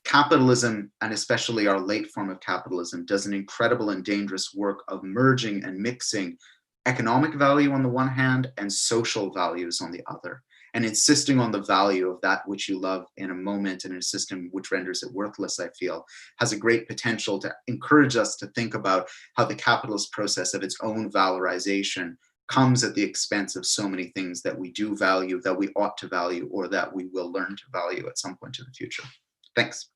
capitalism, and especially our late form of capitalism, does an incredible and dangerous work of merging and mixing economic value on the one hand and social values on the other, and insisting on the value of that which you love in a moment in a system which renders it worthless, I feel, has a great potential to encourage us to think about how the capitalist process of its own valorization comes at the expense of so many things that we do value, that we ought to value, or that we will learn to value at some point in the future. Thanks.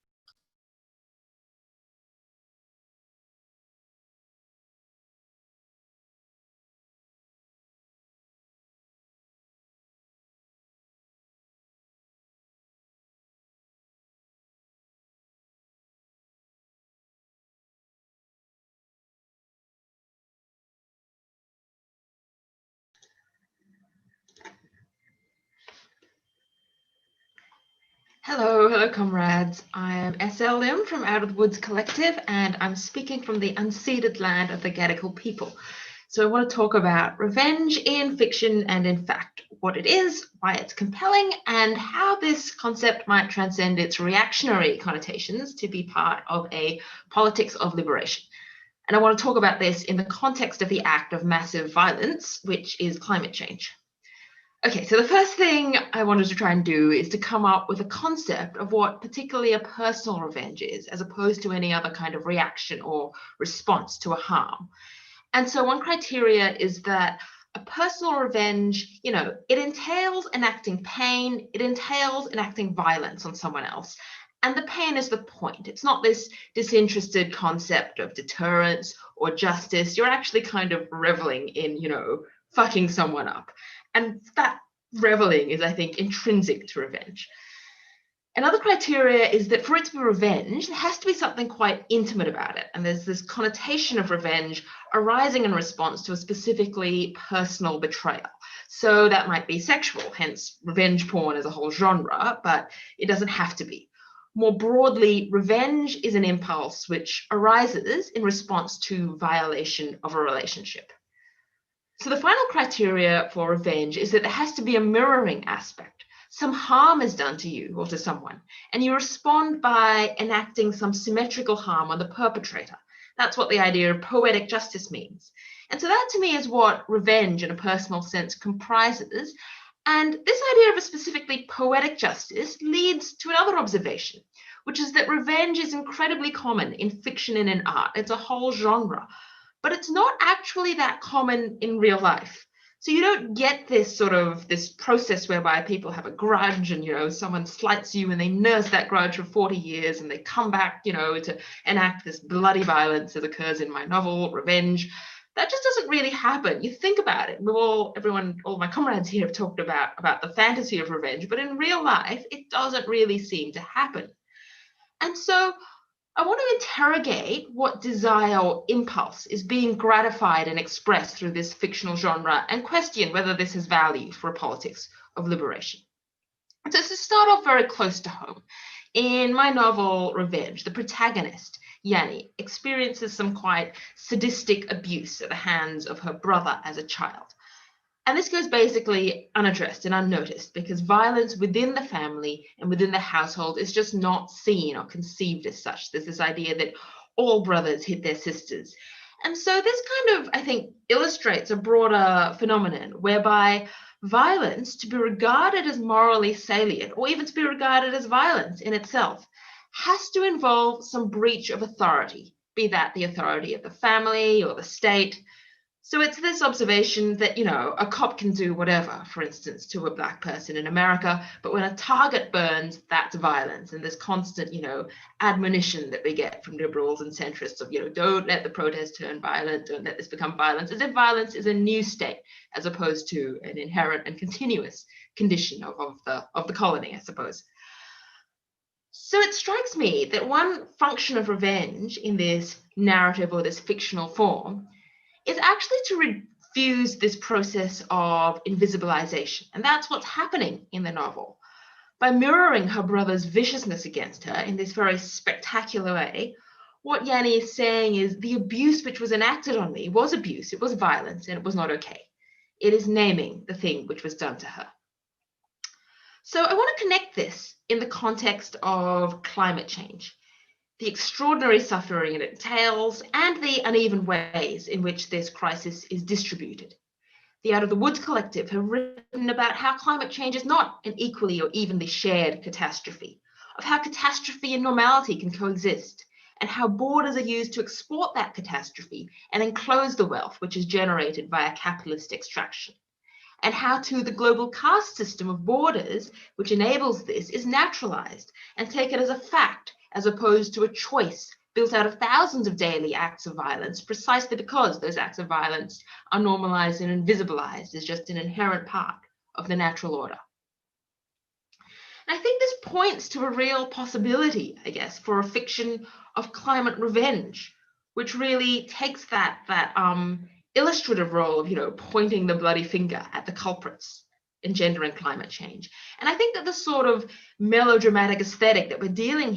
Hello, comrades. I am SL Lim from Out of the Woods Collective, and I'm speaking from the unceded land of the Gadigal people. So I want to talk about revenge in fiction and in fact, what it is, why it's compelling, and how this concept might transcend its reactionary connotations to be part of a politics of liberation. And I want to talk about this in the context of the act of massive violence, which is climate change. Okay, so the first thing I wanted to try and do is to come up with a concept of what particularly a personal revenge is, as opposed to any other kind of reaction or response to a harm. And so one criteria is that a personal revenge, it entails enacting pain, it entails enacting violence on someone else. And the pain is the point. It's not this disinterested concept of deterrence or justice. You're actually kind of reveling in, fucking someone up. And that reveling is, I think, intrinsic to revenge. Another criteria is that for it to be revenge, there has to be something quite intimate about it. And there's this connotation of revenge arising in response to a specifically personal betrayal. So that might be sexual, hence revenge porn as a whole genre, but it doesn't have to be. More broadly, revenge is an impulse which arises in response to violation of a relationship. So the final criteria for revenge is that there has to be a mirroring aspect. Some harm is done to you or to someone, and you respond by enacting some symmetrical harm on the perpetrator. That's what the idea of poetic justice means. And so that to me is what revenge in a personal sense comprises. And this idea of a specifically poetic justice leads to another observation, which is that revenge is incredibly common in fiction and in art. It's a whole genre, but it's not actually that common in real life. So you don't get this process whereby people have a grudge and, someone slights you and they nurse that grudge for 40 years and they come back, to enact this bloody violence that occurs in my novel, Revenge. That just doesn't really happen. You think about it. All my comrades here have talked about the fantasy of revenge, but in real life, it doesn't really seem to happen. And so I want to interrogate what desire or impulse is being gratified and expressed through this fictional genre and question whether this has value for a politics of liberation. So to start off very close to home, in my novel Revenge, the protagonist, Yanni, experiences some quite sadistic abuse at the hands of her brother as a child. And this goes basically unaddressed and unnoticed because violence within the family and within the household is just not seen or conceived as such. There's this idea that all brothers hit their sisters. And so this kind of, I think, illustrates a broader phenomenon whereby violence, to be regarded as morally salient or even to be regarded as violence in itself, has to involve some breach of authority, be that the authority of the family or the state. So it's this observation that, a cop can do whatever, for instance, to a black person in America, but when a target burns, that's violence. And this constant, admonition that we get from liberals and centrists of, don't let the protest turn violent, don't let this become violence, as if violence is a new state, as opposed to an inherent and continuous condition of the colony, I suppose. So it strikes me that one function of revenge in this narrative or this fictional form is actually to refuse this process of invisibilization. And that's what's happening in the novel. By mirroring her brother's viciousness against her in this very spectacular way, what Yanni is saying is the abuse which was enacted on me was abuse, it was violence, and it was not okay. It is naming the thing which was done to her. So I want to connect this in the context of climate change, the extraordinary suffering it entails, and the uneven ways in which this crisis is distributed. The Out of the Woods Collective have written about how climate change is not an equally or evenly shared catastrophe, of how catastrophe and normality can coexist, and how borders are used to export that catastrophe and enclose the wealth which is generated via capitalist extraction, and how too the global caste system of borders, which enables this, is naturalized and taken as a fact, as opposed to a choice built out of thousands of daily acts of violence, precisely because those acts of violence are normalized and invisibilized as just an inherent part of the natural order. And I think this points to a real possibility, I guess, for a fiction of climate revenge, which really takes that illustrative role of, pointing the bloody finger at the culprits engendering climate change. And I think that the sort of melodramatic aesthetic that we're dealing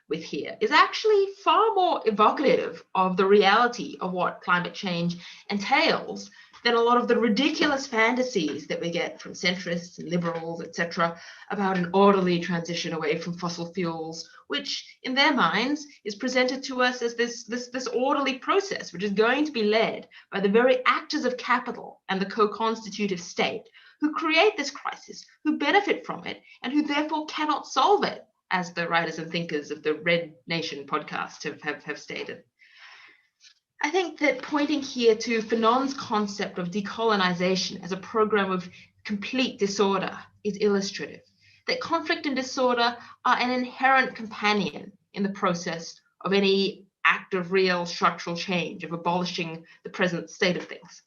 with here is actually far more evocative of the reality of what climate change entails than a lot of the ridiculous fantasies that we get from centrists and liberals, etc., about an orderly transition away from fossil fuels, which in their minds is presented to us as this orderly process, which is going to be led by the very actors of capital and the co-constitutive state who create this crisis, who benefit from it, and who therefore cannot solve it, as the writers and thinkers of the Red Nation podcast have stated. I think that pointing here to Fanon's concept of decolonization as a program of complete disorder is illustrative, that conflict and disorder are an inherent companion in the process of any act of real structural change, of abolishing the present state of things.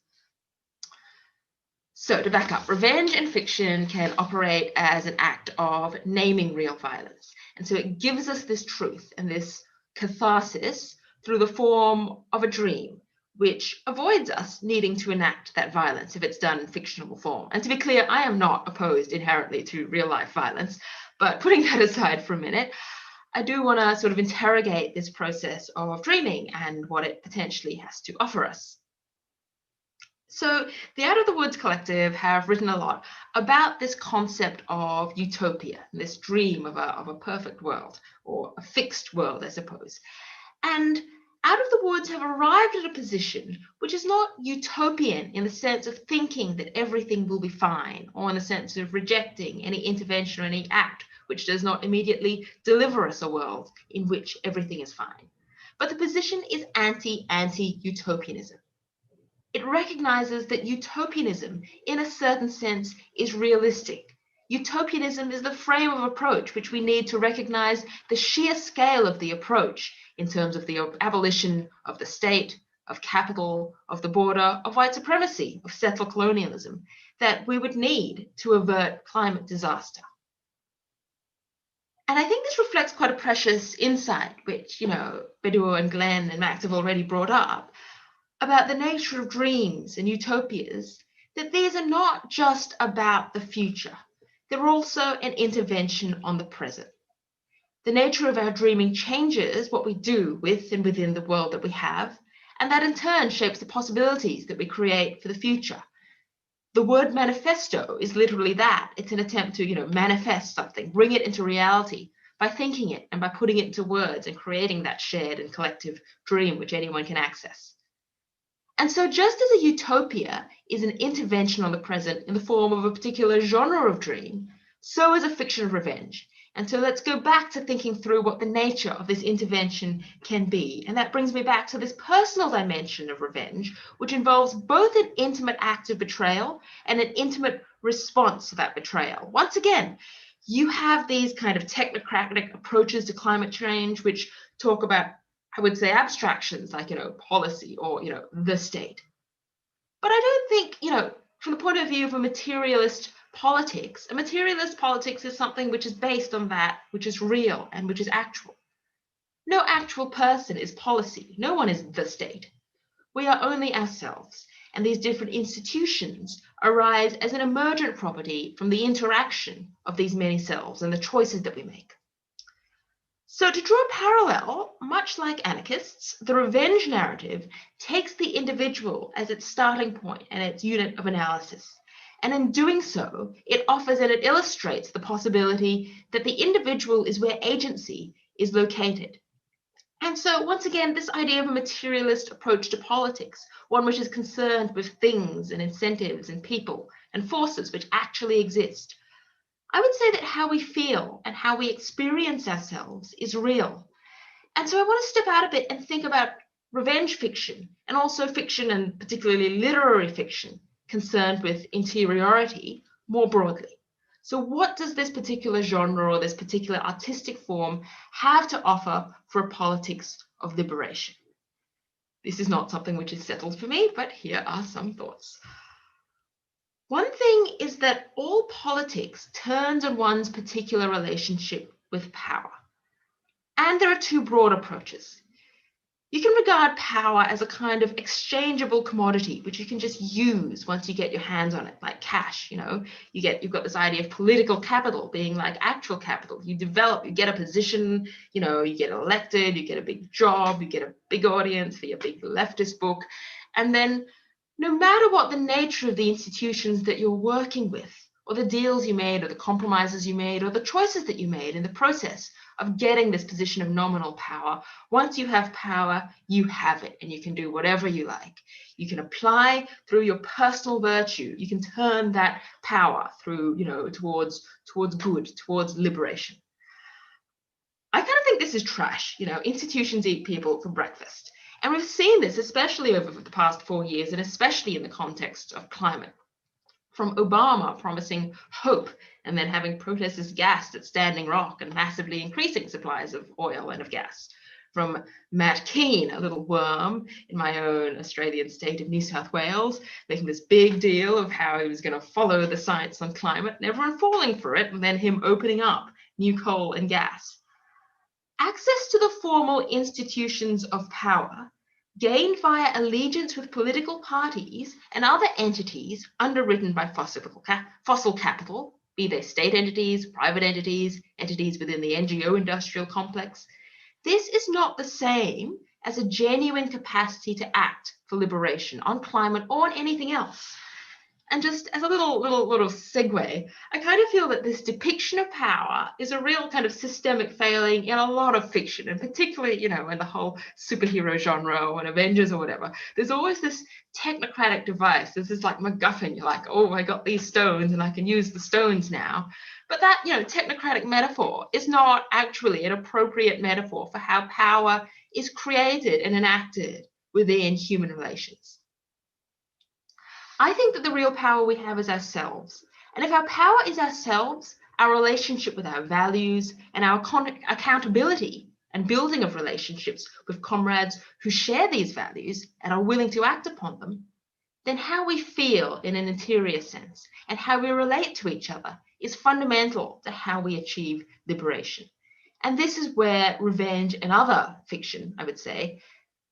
So to back up, revenge in fiction can operate as an act of naming real violence. And so it gives us this truth and this catharsis through the form of a dream, which avoids us needing to enact that violence if it's done in fictional form. And to be clear, I am not opposed inherently to real life violence, but putting that aside for a minute, I do want to sort of interrogate this process of dreaming and what it potentially has to offer us. So the Out of the Woods Collective have written a lot about this concept of utopia, this dream of a perfect world, or a fixed world, I suppose. And Out of the Woods have arrived at a position which is not utopian in the sense of thinking that everything will be fine, or in the sense of rejecting any intervention or any act which does not immediately deliver us a world in which everything is fine. But the position is anti-utopianism. It recognizes that utopianism, in a certain sense, is realistic. Utopianism is the frame of approach which we need to recognize the sheer scale of the approach in terms of the abolition of the state, of capital, of the border, of white supremacy, of settler colonialism, that we would need to avert climate disaster. And I think this reflects quite a precious insight, which, Bedour and Glen and Max have already brought up, about the nature of dreams and utopias, that these are not just about the future. They're also an intervention on the present. The nature of our dreaming changes what we do with and within the world that we have, and that in turn shapes the possibilities that we create for the future. The word manifesto is literally that. It's an attempt to, manifest something, bring it into reality by thinking it and by putting it into words and creating that shared and collective dream which anyone can access. And so just as a utopia is an intervention on the present in the form of a particular genre of dream, so is a fiction of revenge. And so let's go back to thinking through what the nature of this intervention can be. And that brings me back to this personal dimension of revenge, which involves both an intimate act of betrayal and an intimate response to that betrayal. Once again, you have these kind of technocratic approaches to climate change, which talk about, I would say, abstractions like, policy or, the state. But I don't think, from the point of view of a materialist politics, a materialist politics is something which is based on that which is real and which is actual. No actual person is policy. No one is the state. We are only ourselves. And these different institutions arise as an emergent property from the interaction of these many selves and the choices that we make. So to draw a parallel, much like anarchists, the revenge narrative takes the individual as its starting point and its unit of analysis. And in doing so, it offers and it illustrates the possibility that the individual is where agency is located. And so once again, this idea of a materialist approach to politics, one which is concerned with things and incentives and people and forces which actually exist, I would say that how we feel and how we experience ourselves is real. And so I want to step out a bit and think about revenge fiction, and also fiction, and particularly literary fiction, concerned with interiority more broadly. So what does this particular genre or this particular artistic form have to offer for a politics of liberation? This is not something which is settled for me, but here are some thoughts. One thing is that all politics turns on one's particular relationship with power. And there are two broad approaches. You can regard power as a kind of exchangeable commodity, which you can just use once you get your hands on it, like cash. You've got this idea of political capital being like actual capital. You develop, you get a position, you get elected, you get a big job, you get a big audience for your big leftist book. And then no matter what the nature of the institutions that you're working with, or the deals you made, or the compromises you made, or the choices that you made in the process of getting this position of nominal power, once you have power, you have it, and you can do whatever you like. You can apply through your personal virtue. You can turn that power through, towards good, towards liberation. I kind of think this is trash. Institutions eat people for breakfast. And we've seen this, especially over the past 4 years, and especially in the context of climate. From Obama promising hope and then having protesters gassed at Standing Rock and massively increasing supplies of oil and of gas. from Matt Keane, a little worm in my own Australian state of New South Wales, making this big deal of how he was going to follow the science on climate, and everyone falling for it, and then him opening up new coal and gas. Access to the formal institutions of power gained via allegiance with political parties and other entities underwritten by fossil capital, be they state entities, private entities, entities within the NGO industrial complex. This is not the same as a genuine capacity to act for liberation on climate or on anything else. And just as a little segue, I kind of feel that this depiction of power is a real kind of systemic failing in a lot of fiction, and particularly, you know, in the whole superhero genre or Avengers or whatever. There's always this technocratic device. There's this like MacGuffin. You're like, oh, I got these stones and I can use the stones now. But that, you know, technocratic metaphor is not actually an appropriate metaphor for how power is created and enacted within human relations. I think that the real power we have is ourselves. And if our power is ourselves, our relationship with our values and our accountability and building of relationships with comrades who share these values and are willing to act upon them, then how we feel in an interior sense and how we relate to each other is fundamental to how we achieve liberation. And this is where revenge and other fiction, I would say,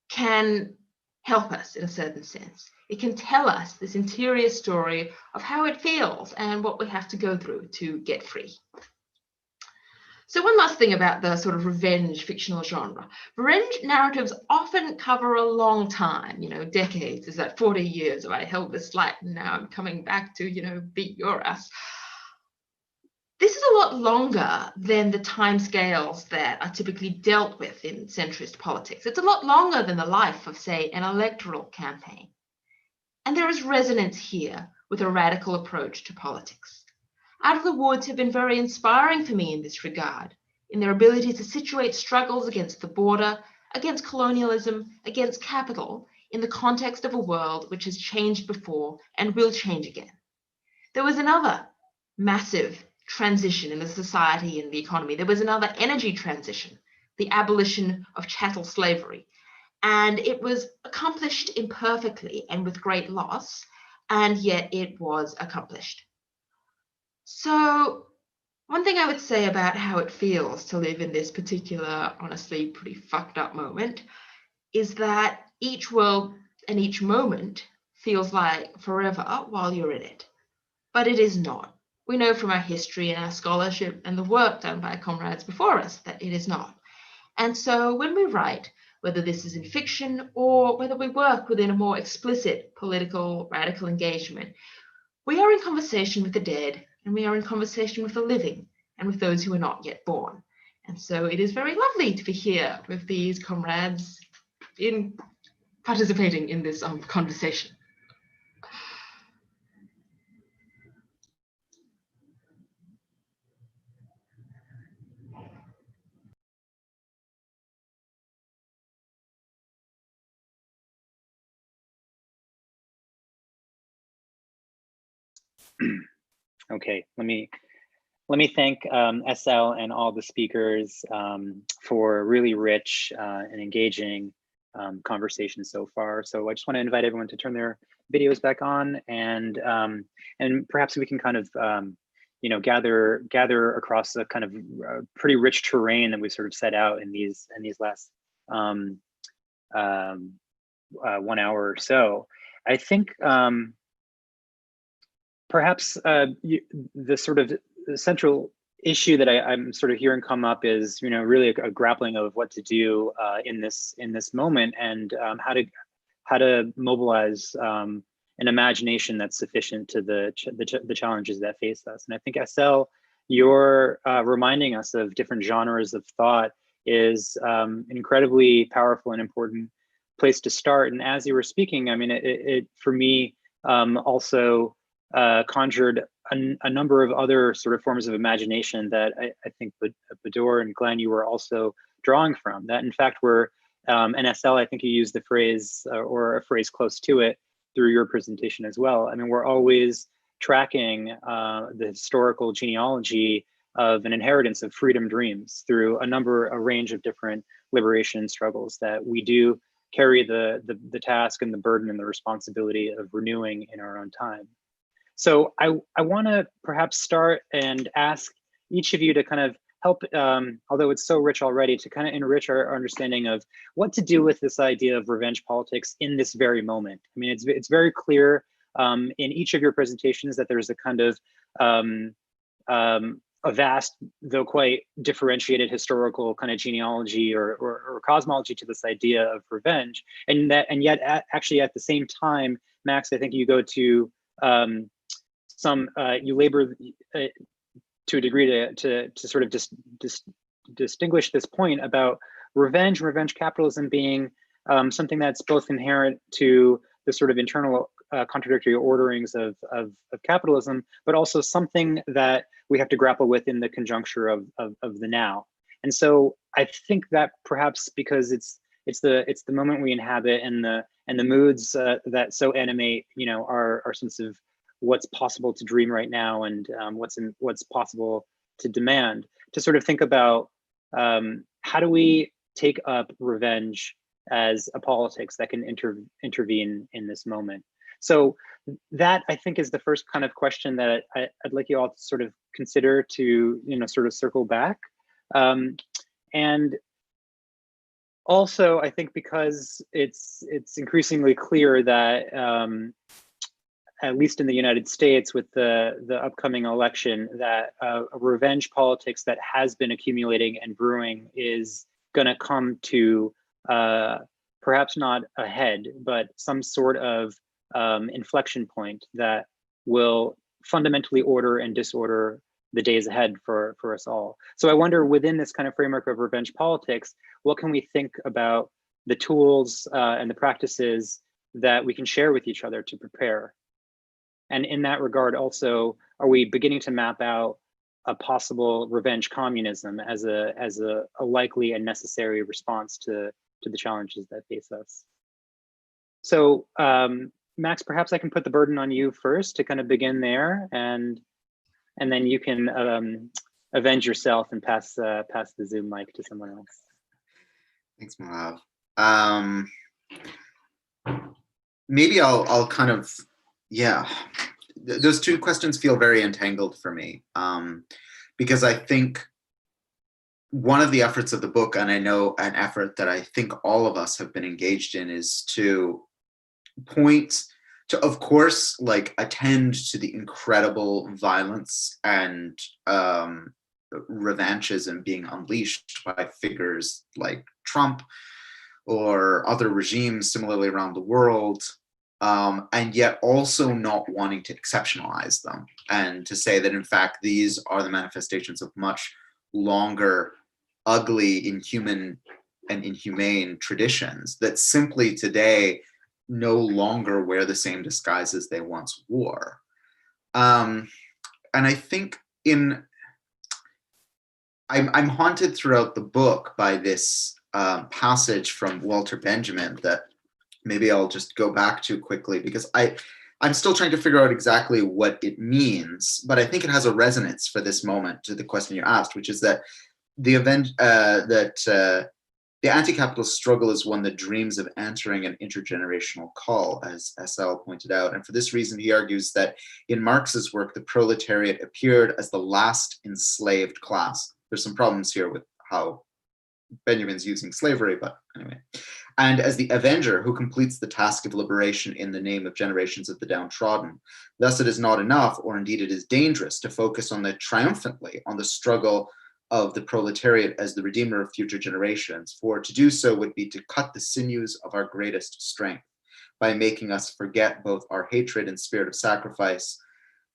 can help us in a certain sense. It can tell us this interior story of how it feels and what we have to go through to get free. So one last thing about the sort of revenge fictional genre. Revenge narratives often cover a long time, you know, decades. Is that 40 years? Or I held this light and now I'm coming back to, you know, beat your ass. This is a lot longer than the timescales that are typically dealt with in centrist politics. It's a lot longer than the life of, say, an electoral campaign. And there is resonance here with a radical approach to politics. Out of the Woods have been very inspiring for me in this regard, in their ability to situate struggles against the border, against colonialism, against capital, in the context of a world which has changed before and will change again. There was another massive transition in the society and the economy. There was another energy transition, the abolition of chattel slavery. And it was accomplished imperfectly and with great loss, and yet it was accomplished. So one thing I would say about how it feels to live in this particular, honestly, pretty fucked up moment is that each world and each moment feels like forever while you're in it. But it is not. We know from our history and our scholarship and the work done by comrades before us that it is not. And so when we write, whether this is in fiction or whether we work within a more explicit political radical engagement, we are in conversation with the dead, and we are in conversation with the living and with those who are not yet born. And so it is very lovely to be here with these comrades in participating in this conversation. Okay, let me thank SL and all the speakers for a really rich and engaging conversation so far. So I just want to invite everyone to turn their videos back on, and perhaps we can kind of you know, gather across a kind of pretty rich terrain that we sort of set out in these last 1 hour or so. I think perhaps the sort of central issue that I'm sort of hearing come up is, you know, really a grappling of what to do in this moment, and how to mobilize an imagination that's sufficient to the challenges that face us. And I think SL, you're reminding us of different genres of thought is an incredibly powerful and important place to start. And as you were speaking, I mean, it for me also conjured a number of other sort of forms of imagination that I think Bedour and Glen, you were also drawing from. That in fact were, and SL, I think you used the phrase or a phrase close to it through your presentation as well. I mean, we're always tracking the historical genealogy of an inheritance of freedom dreams through a range of different liberation struggles that we do carry the task and the burden and the responsibility of renewing in our own time. So I want to perhaps start and ask each of you to kind of help, although it's so rich already, to kind of enrich our understanding of what to do with this idea of revenge politics in this very moment. I mean, it's very clear in each of your presentations that there's a kind of a vast, though quite differentiated historical kind of genealogy or cosmology to this idea of revenge, and yet actually at the same time, Max, I think you go to you labor to a degree to sort of distinguish this point about revenge capitalism being something that's both inherent to the sort of internal contradictory orderings of capitalism, but also something that we have to grapple with in the conjuncture of the now. And so I think that perhaps because it's the moment we inhabit and the moods that so animate, our sense of what's possible to dream right now and what's possible to demand, to sort of think about how do we take up revenge as a politics that can intervene in this moment. So that, I think, is the first kind of question that I'd like you all to sort of consider to, sort of circle back. And also, I think because it's increasingly clear that, at least in the United States with the upcoming election, that a revenge politics that has been accumulating and brewing is gonna come to perhaps not a head, but some sort of inflection point that will fundamentally order and disorder the days ahead for us all. So I wonder, within this kind of framework of revenge politics, what can we think about the tools and the practices that we can share with each other to prepare? And in that regard also, are we beginning to map out a possible revenge communism as a likely and necessary response to the challenges that face us? So Max, perhaps I can put the burden on you first to kind of begin there, and then you can avenge yourself and pass the Zoom mic to someone else. Thanks, Malav. Maybe I'll kind of, those two questions feel very entangled for me, because I think one of the efforts of the book, and I know an effort that I think all of us have been engaged in, is to point to, of course, like attend to the incredible violence and revanchism being unleashed by figures like Trump or other regimes similarly around the world, and yet also not wanting to exceptionalize them and to say that in fact these are the manifestations of much longer, ugly, inhuman and inhumane traditions that simply today no longer wear the same disguises they once wore. And I think I'm haunted throughout the book by this passage from Walter Benjamin that maybe I'll just go back to quickly, because I'm still trying to figure out exactly what it means, but I think it has a resonance for this moment to the question you asked, which is that the anti-capitalist struggle is one that dreams of answering an intergenerational call, as SL pointed out. And for this reason, he argues that in Marx's work, the proletariat appeared as the last enslaved class. There's some problems here with how Benjamin's using slavery, but anyway. And as the avenger who completes the task of liberation in the name of generations of the downtrodden. Thus, it is not enough, or indeed it is dangerous, to focus triumphantly on the struggle of the proletariat as the redeemer of future generations, for to do so would be to cut the sinews of our greatest strength by making us forget both our hatred and spirit of sacrifice,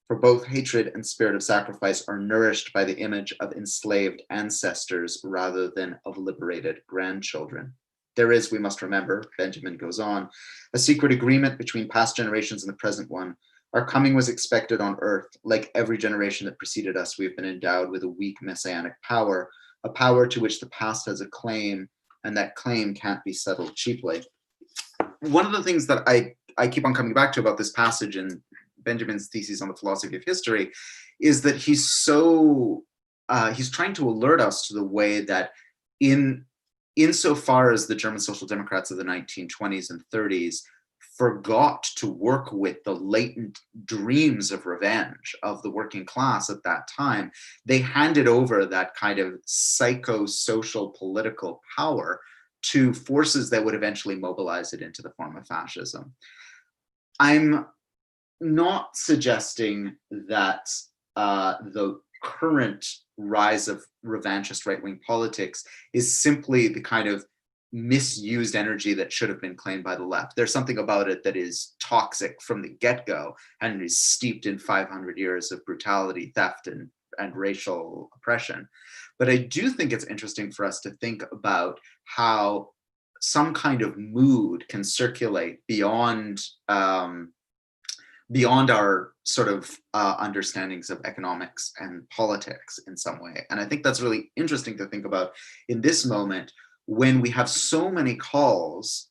for both hatred and spirit of sacrifice are nourished by the image of enslaved ancestors rather than of liberated grandchildren. There is, we must remember, Benjamin goes on, a secret agreement between past generations and the present one. Our coming was expected on earth. Like every generation that preceded us, we have been endowed with a weak messianic power, a power to which the past has a claim, and that claim can't be settled cheaply. One of the things that I keep on coming back to about this passage in Benjamin's thesis on the philosophy of history is that he's so he's trying to alert us to the way that insofar as the German Social Democrats of the 1920s and 30s forgot to work with the latent dreams of revenge of the working class at that time, they handed over that kind of psychosocial political power to forces that would eventually mobilize it into the form of fascism. I'm not suggesting that the current rise of revanchist right-wing politics is simply the kind of misused energy that should have been claimed by the left. There's something about it that is toxic from the get-go and is steeped in 500 years of brutality, theft, and racial oppression. But I do think it's interesting for us to think about how some kind of mood can circulate beyond our sort of understandings of economics and politics in some way. And I think that's really interesting to think about in this moment when we have so many calls,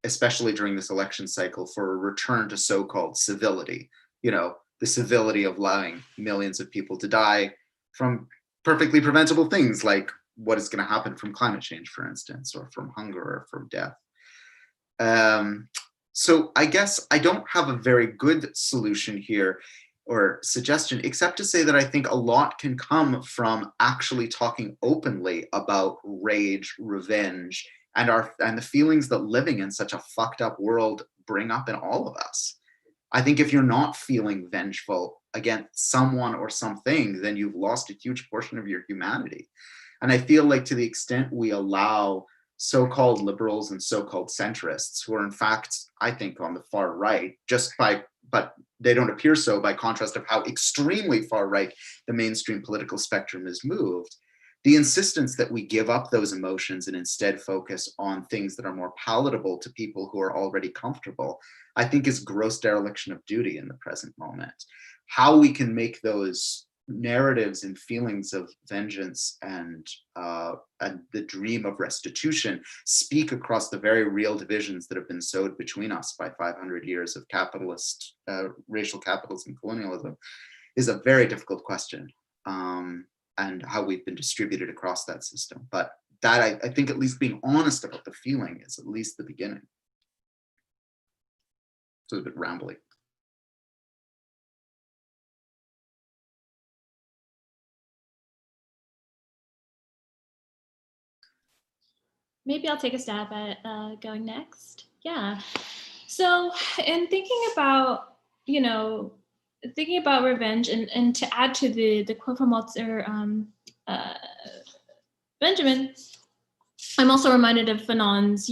especially during this election cycle, for a return to so-called civility, the civility of allowing millions of people to die from perfectly preventable things like what is going to happen from climate change, for instance, or from hunger or from death. So I guess I don't have a very good solution here or suggestion, except to say that I think a lot can come from actually talking openly about rage, revenge, and the feelings that living in such a fucked up world bring up in all of us. I think if you're not feeling vengeful against someone or something, then you've lost a huge portion of your humanity. And I feel like to the extent we allow so-called liberals and so-called centrists, who are in fact, I think, on the far right, but they don't appear so by contrast of how extremely far right the mainstream political spectrum is moved, the insistence that we give up those emotions and instead focus on things that are more palatable to people who are already comfortable, I think is gross dereliction of duty in the present moment. How we can make those narratives and feelings of vengeance and the dream of restitution speak across the very real divisions that have been sowed between us by 500 years of capitalist, racial capitalism, colonialism, is a very difficult question, and how we've been distributed across that system. But that, I think at least being honest about the feeling is at least the beginning. So it's a bit rambly. Maybe I'll take a stab at going next. Yeah. So in thinking about, revenge and to add to the quote from Walter Benjamin, I'm also reminded of Fanon's,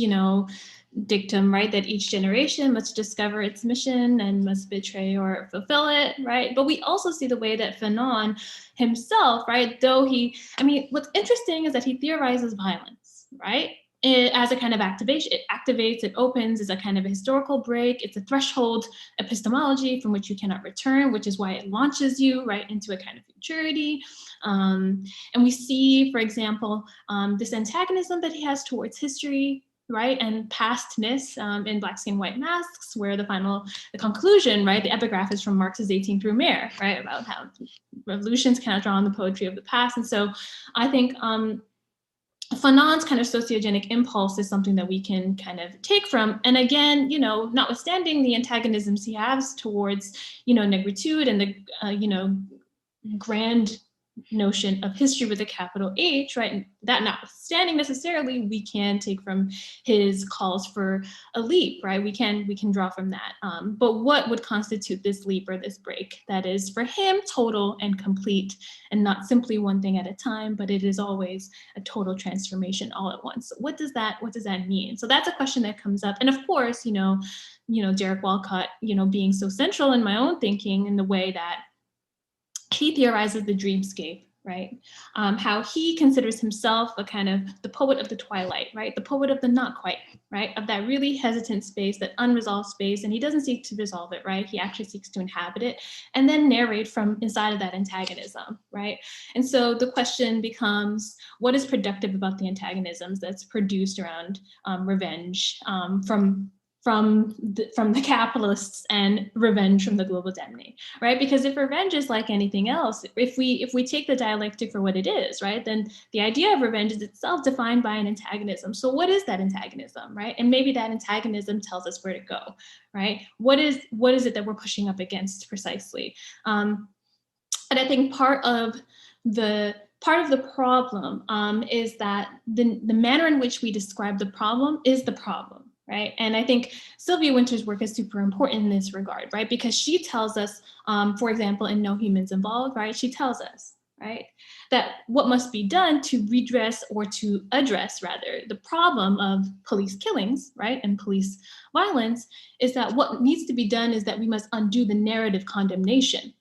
dictum, right? That each generation must discover its mission and must betray or fulfill it, right? But we also see the way that Fanon himself, right? What's interesting is that he theorizes violence, right? As a kind of activation. It activates, it opens, it's a kind of a historical break. It's a threshold epistemology from which you cannot return, which is why it launches you right into a kind of futurity. And we see, for example, this antagonism that he has towards history, right, and pastness in Black Skin, White Masks, where the conclusion, right, the epigraph is from Marx's 18 through Mayor, right, about how revolutions cannot draw on the poetry of the past. And so I think Fanon's kind of sociogenic impulse is something that we can kind of take from. And again, notwithstanding the antagonisms he has towards, negritude and the, grand notion of history with a capital H, right? And that notwithstanding necessarily, we can take from his calls for a leap, right? We can draw from that. But what would constitute this leap or this break? That is for him total and complete, and not simply one thing at a time, but it is always a total transformation all at once. What does that mean? So that's a question that comes up. And of course, Derek Walcott, being so central in my own thinking in the way that he theorizes the dreamscape, right? How he considers himself a kind of the poet of the twilight, right? The poet of the not quite, right? Of that really hesitant space, that unresolved space, and he doesn't seek to resolve it, right? He actually seeks to inhabit it and then narrate from inside of that antagonism, right? And so the question becomes, what is productive about the antagonisms that's produced around revenge from from the capitalists and revenge from the global demne, right? Because if revenge is like anything else, if we take the dialectic for what it is, right, then the idea of revenge is itself defined by an antagonism. So what is that antagonism, right? And maybe that antagonism tells us where to go, right? What is it that we're pushing up against precisely? And I think part of the problem is that the manner in which we describe the problem is the problem. Right. And I think Sylvia Wynter's work is super important in this regard, right? Because she tells us, for example, in No Humans Involved, right? She tells us, right, that what must be done to redress or to address, rather, the problem of police killings, right, and police violence is that what needs to be done is that we must undo the narrative condemnation,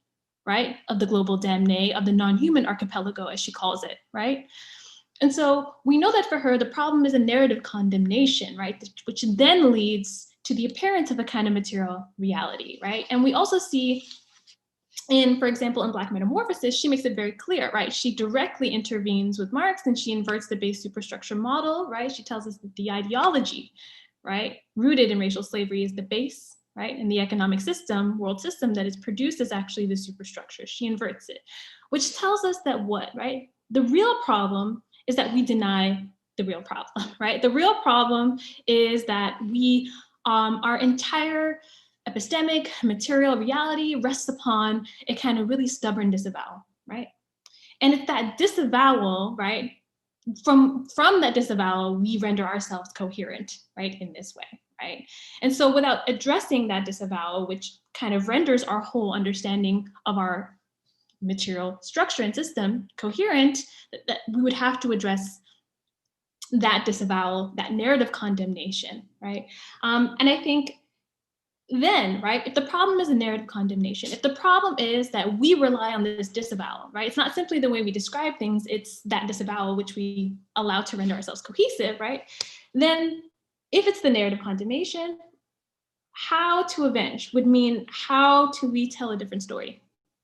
right, of the global damne, of the non-human archipelago, as she calls it, right? And so we know that for her, the problem is a narrative condemnation, right? Which then leads to the appearance of a kind of material reality, right? And we also see for example, in Black Metamorphosis, she makes it very clear, right? She directly intervenes with Marx and she inverts the base superstructure model, right? She tells us that the ideology, right, rooted in racial slavery is the base, right? And the economic system, world system that is produced is actually the superstructure. She inverts it, which tells us that what, right? The real problem is that we deny the real problem, right? The real problem is that we, our entire epistemic material reality rests upon a kind of really stubborn disavowal, right? And it's that disavowal, right? From that disavowal, we render ourselves coherent, right? In this way, right? And so without addressing that disavowal, which kind of renders our whole understanding of our material structure and system coherent, that we would have to address that disavowal, that narrative condemnation, right? And I think then, right, if the problem is a narrative condemnation, if the problem is that we rely on this disavowal, right, it's not simply the way we describe things, it's that disavowal which we allow to render ourselves cohesive, right? Then if it's the narrative condemnation, how to avenge would mean how to retell a different story,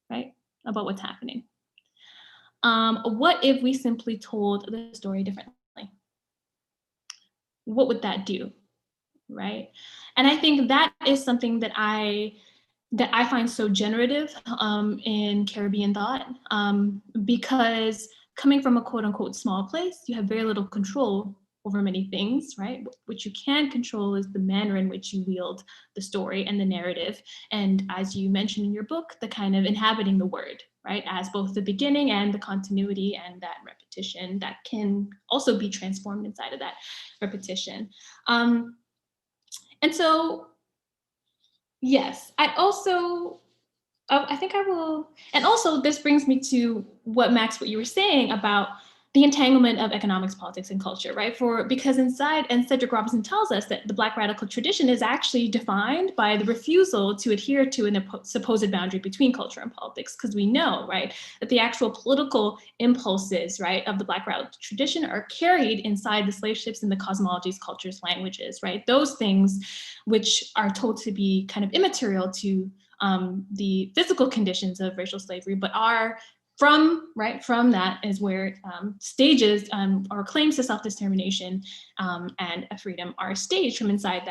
right, about what's happening. What if we simply told the story differently? What would that do, right? And I think that is something that I find so generative in Caribbean thought, because coming from a quote unquote small place, you have very little control over many things, right? What you can control is the manner in which you wield the story and the narrative. And as you mentioned in your book, the kind of inhabiting the word, right? As both the beginning and the continuity and that repetition that can also be transformed inside of that repetition. And so, yes, I think I will, and also this brings me to what Max, what you were saying about the entanglement of economics, politics, and culture, right? Because inside, and Cedric Robinson tells us that the Black radical tradition is actually defined by the refusal to adhere to a supposed boundary between culture and politics, because we know, right, that the actual political impulses, right, of the Black radical tradition are carried inside the slave ships and the cosmologies, cultures, languages, right? Those things which are told to be kind of immaterial to the physical conditions of racial slavery, but are from that is where stages or claims to self-determination and a freedom are staged from inside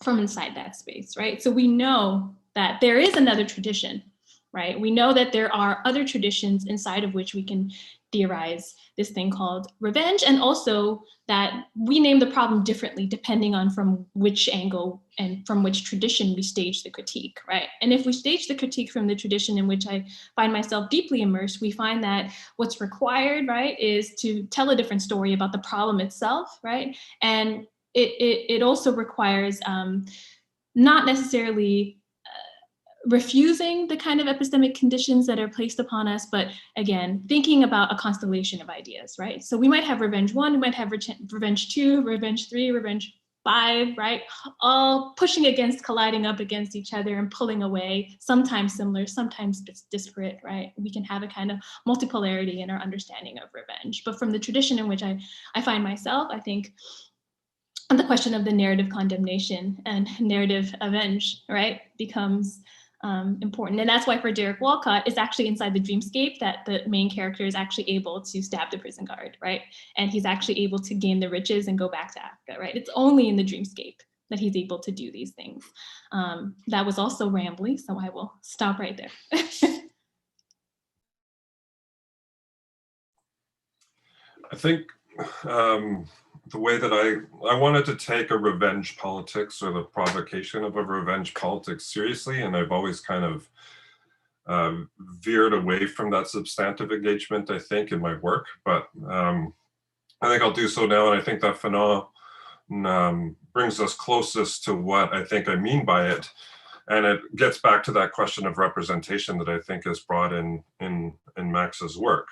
that space, right? So we know that there is another tradition, right? We know that there are other traditions inside of which we can theorize this thing called revenge, and also that we name the problem differently depending on from which angle and from which tradition we stage the critique, right? And if we stage the critique from the tradition in which I find myself deeply immersed, we find that what's required, right, is to tell a different story about the problem itself, right? And it also requires not necessarily refusing the kind of epistemic conditions that are placed upon us, but again, thinking about a constellation of ideas, right? So we might have revenge 1, we might have revenge 2, revenge 3, revenge 5, right? All pushing against, colliding up against each other and pulling away, sometimes similar, sometimes disparate, right? We can have a kind of multipolarity in our understanding of revenge. But from the tradition in which I find myself, I think the question of the narrative condemnation and narrative avenge, right, becomes important. And that's why for Derek Walcott, it's actually inside the dreamscape that the main character is actually able to stab the prison guard, right? And he's actually able to gain the riches and go back to Africa, right? It's only in the dreamscape that he's able to do these things. That was also rambly, so I will stop right there. I think the way that I wanted to take a revenge politics or the provocation of a revenge politics seriously, and I've always kind of veered away from that substantive engagement, I think, in my work, but I think I'll do so now, and I think that phenomenon brings us closest to what I think I mean by it, and it gets back to that question of representation that I think is brought in Max's work.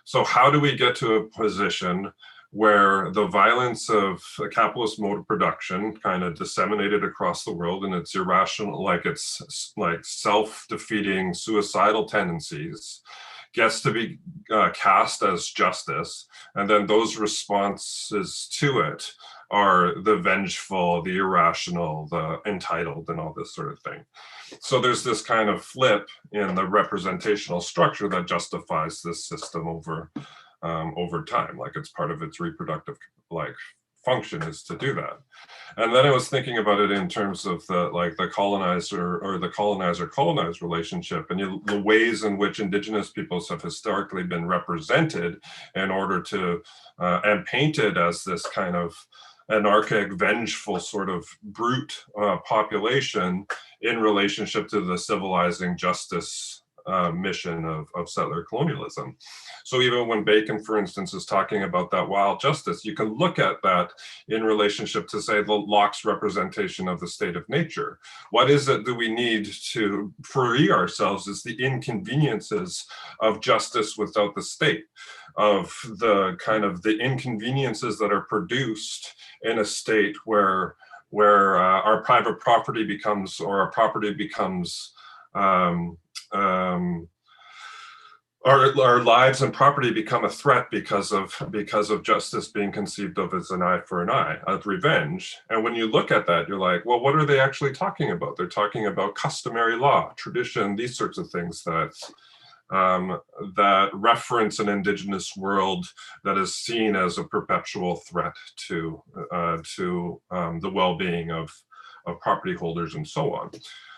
So how do we get to a position where the violence of a capitalist mode of production kind of disseminated across the world, and it's irrational, like it's like self-defeating suicidal tendencies, gets to be cast as justice, and then those responses to it are the vengeful, the irrational, the entitled, and all this sort of thing. So there's this kind of flip in the representational structure that justifies this system over time, like it's part of its reproductive function is to do that. And then I was thinking about it in terms of the colonizer or the colonizer-colonized relationship, and the ways in which indigenous peoples have historically been represented in order to and painted as this kind of anarchic, vengeful sort of brute population in relationship to the civilizing justice mission of settler colonialism. So even when Bacon, for instance, is talking about that wild justice, you can look at that in relationship to, say, Locke's representation of the state of nature. What is it that we need to free ourselves is the inconveniences of justice without the state, of the kind of the inconveniences that are produced in a state where our private property becomes, or our property becomes, our lives and property become a threat because of justice being conceived of as an eye for an eye, of revenge. And when you look at that, you're like, well, what are they actually talking about? They're talking about customary law, tradition, these sorts of things that reference an indigenous world that is seen as a perpetual threat to the well-being of property holders and so on.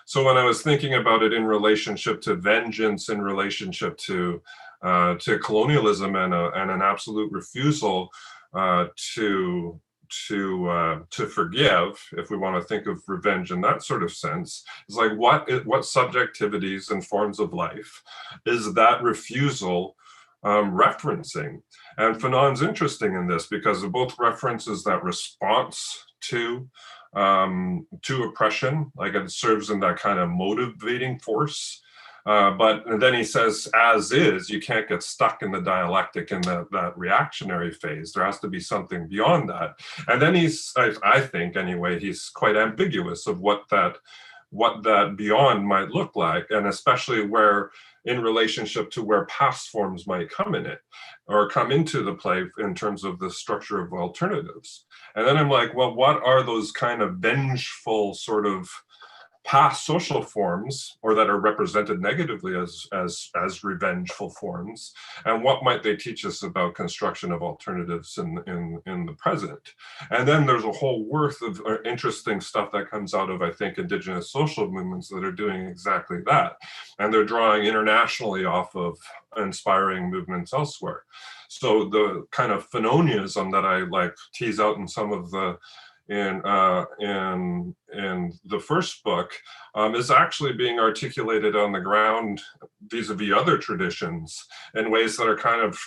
So when I was thinking about it in relationship to vengeance, in relationship to colonialism and an absolute refusal to forgive, if we want to think of revenge in that sort of sense, is like what subjectivities and forms of life is that refusal referencing? And Fanon's interesting in this because it both references that response to oppression, like it serves in that kind of motivating force. But then he says, as is, you can't get stuck in the dialectic in that reactionary phase. There has to be something beyond that. And then I think anyway, he's quite ambiguous of what that beyond might look like, and especially where in relationship to where past forms might come in it or come into the play in terms of the structure of alternatives. And then I'm like, well, what are those kind of vengeful sort of past social forms, or that are represented negatively as revengeful forms, and what might they teach us about construction of alternatives in the present? And then there's a whole worth of interesting stuff that comes out of, I think, indigenous social movements that are doing exactly that, and they're drawing internationally off of inspiring movements elsewhere. So the kind of Fanonianism that I like tease out in some of the in the first book is actually being articulated on the ground vis-a-vis other traditions in ways that are kind of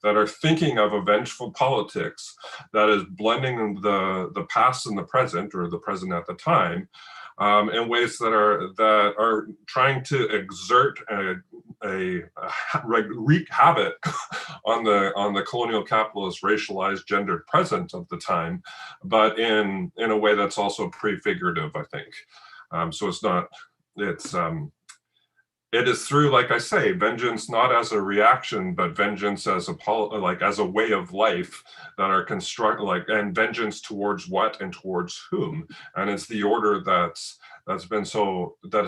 that are thinking of a vengeful politics that is blending the past and the present, or the present at the time, in ways that are trying to exert wreak havoc on the colonial capitalist racialized gendered present of the time, but in a way that's also prefigurative, I think. So it is through, like I say, vengeance not as a reaction, but vengeance as a way of life that are and vengeance towards what and towards whom. And it's the order that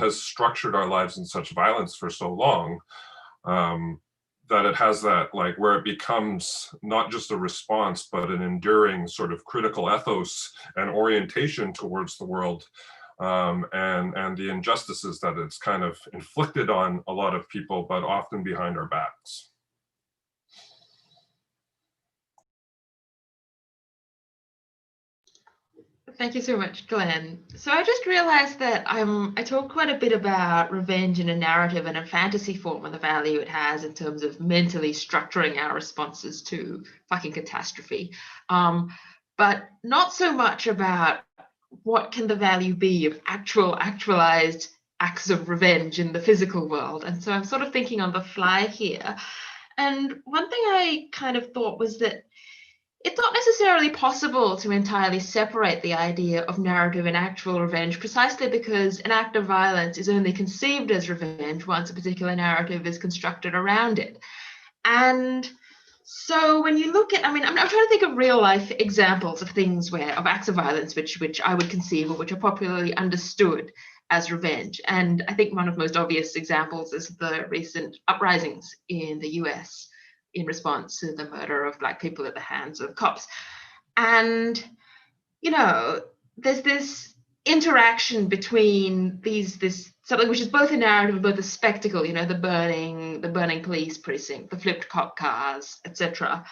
has structured our lives in such violence for so long, that it has that, like, where it becomes not just a response, but an enduring sort of critical ethos and orientation towards the world, and the injustices that it's kind of inflicted on a lot of people, but often behind our backs. Thank you so much, Glenn. So I just realized that I talk quite a bit about revenge in a narrative and a fantasy form and the value it has in terms of mentally structuring our responses to fucking catastrophe, but not so much about what can the value be of actualized acts of revenge in the physical world. And so I'm sort of thinking on the fly here. And one thing I kind of thought was that it's not necessarily possible to entirely separate the idea of narrative and actual revenge, precisely because an act of violence is only conceived as revenge once a particular narrative is constructed around it. And so when you look at, I mean, I'm trying to think of real life examples of things of acts of violence which I would conceive or which are popularly understood as revenge. And I think one of the most obvious examples is the recent uprisings in the US in response to the murder of Black people at the hands of cops. And, you know, there's this interaction between this something which is both a narrative and both a spectacle, you know, the burning police precinct, the flipped cop cars, etc.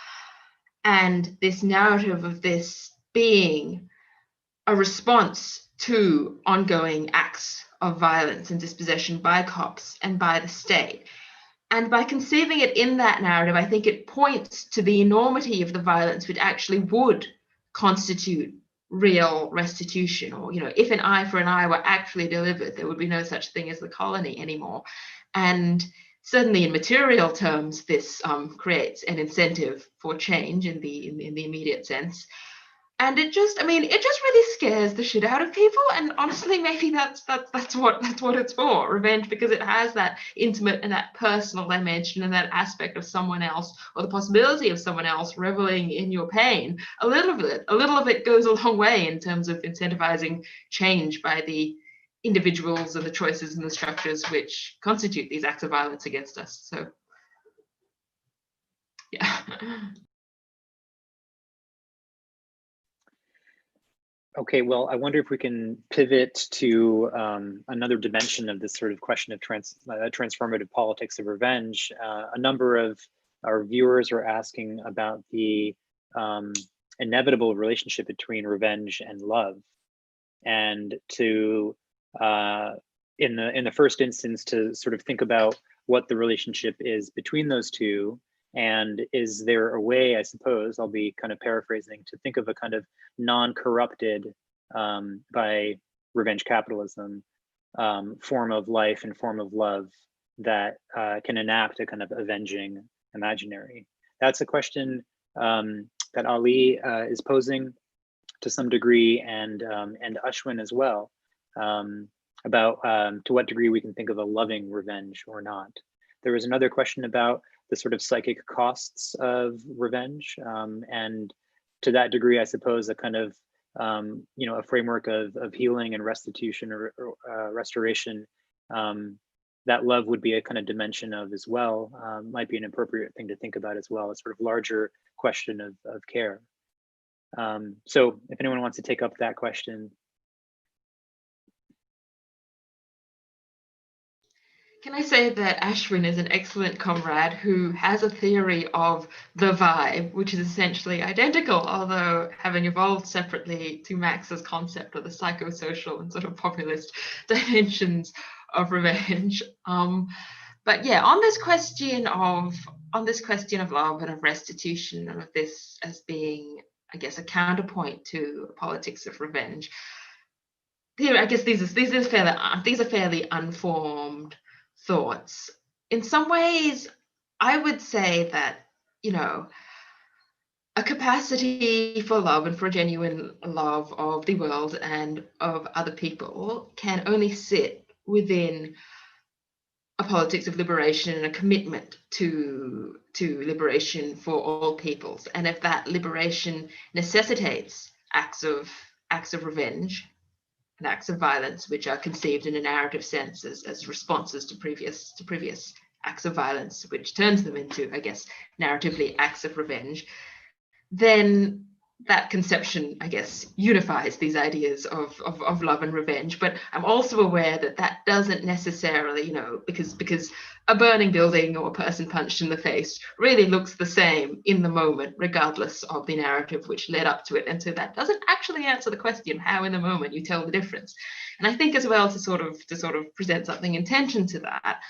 And this narrative of this being a response to ongoing acts of violence and dispossession by cops and by the state. And by conceiving it in that narrative, I think it points to the enormity of the violence which actually would constitute real restitution. Or, you know, if an eye for an eye were actually delivered, there would be no such thing as the colony anymore. And certainly in material terms, this creates an incentive for change in the immediate sense. And it just really scares the shit out of people. And honestly, maybe that's what it's for, revenge, because it has that intimate and that personal dimension and that aspect of someone else, or the possibility of someone else reveling in your pain. A little of it goes a long way in terms of incentivizing change by the individuals and the choices and the structures which constitute these acts of violence against us. So, yeah. Okay, well, I wonder if we can pivot to another dimension of this sort of question of transformative politics of revenge. A number of our viewers are asking about the inevitable relationship between revenge and love, and to, in the first instance, to sort of think about what the relationship is between those two. And is there a way, I suppose, I'll be kind of paraphrasing, to think of a kind of non-corrupted by revenge capitalism form of life and form of love that can enact a kind of avenging imaginary? That's a question that Ali is posing to some degree, and Ashwin as well, about to what degree we can think of a loving revenge or not. There was another question about the sort of psychic costs of revenge, and to that degree, I suppose, a kind of you know, a framework of healing and restitution or restoration that love would be a kind of dimension of as well, might be an appropriate thing to think about as well, a sort of larger question of care. So if anyone wants to take up that question. Can I say that Ashwin is an excellent comrade who has a theory of the vibe, which is essentially identical, although having evolved separately to Max's concept of the psychosocial and sort of populist dimensions of revenge. But yeah, on this question of love and of restitution, and of this as being, I guess, a counterpoint to politics of revenge. Here, I guess these are fairly unformed thoughts. In some ways, I would say that, you know, a capacity for love and for a genuine love of the world and of other people can only sit within a politics of liberation and a commitment to liberation for all peoples. And if that liberation necessitates acts of revenge and acts of violence, which are conceived in a narrative sense as responses to previous acts of violence, which turns them into, I guess, narratively acts of revenge, then that conception, I guess, unifies these ideas of love and revenge. But I'm also aware that that doesn't necessarily, you know, because a burning building or a person punched in the face really looks the same in the moment, regardless of the narrative which led up to it. And so that doesn't actually answer the question how in the moment you tell the difference. And I think as well, to sort of present something in tension to that,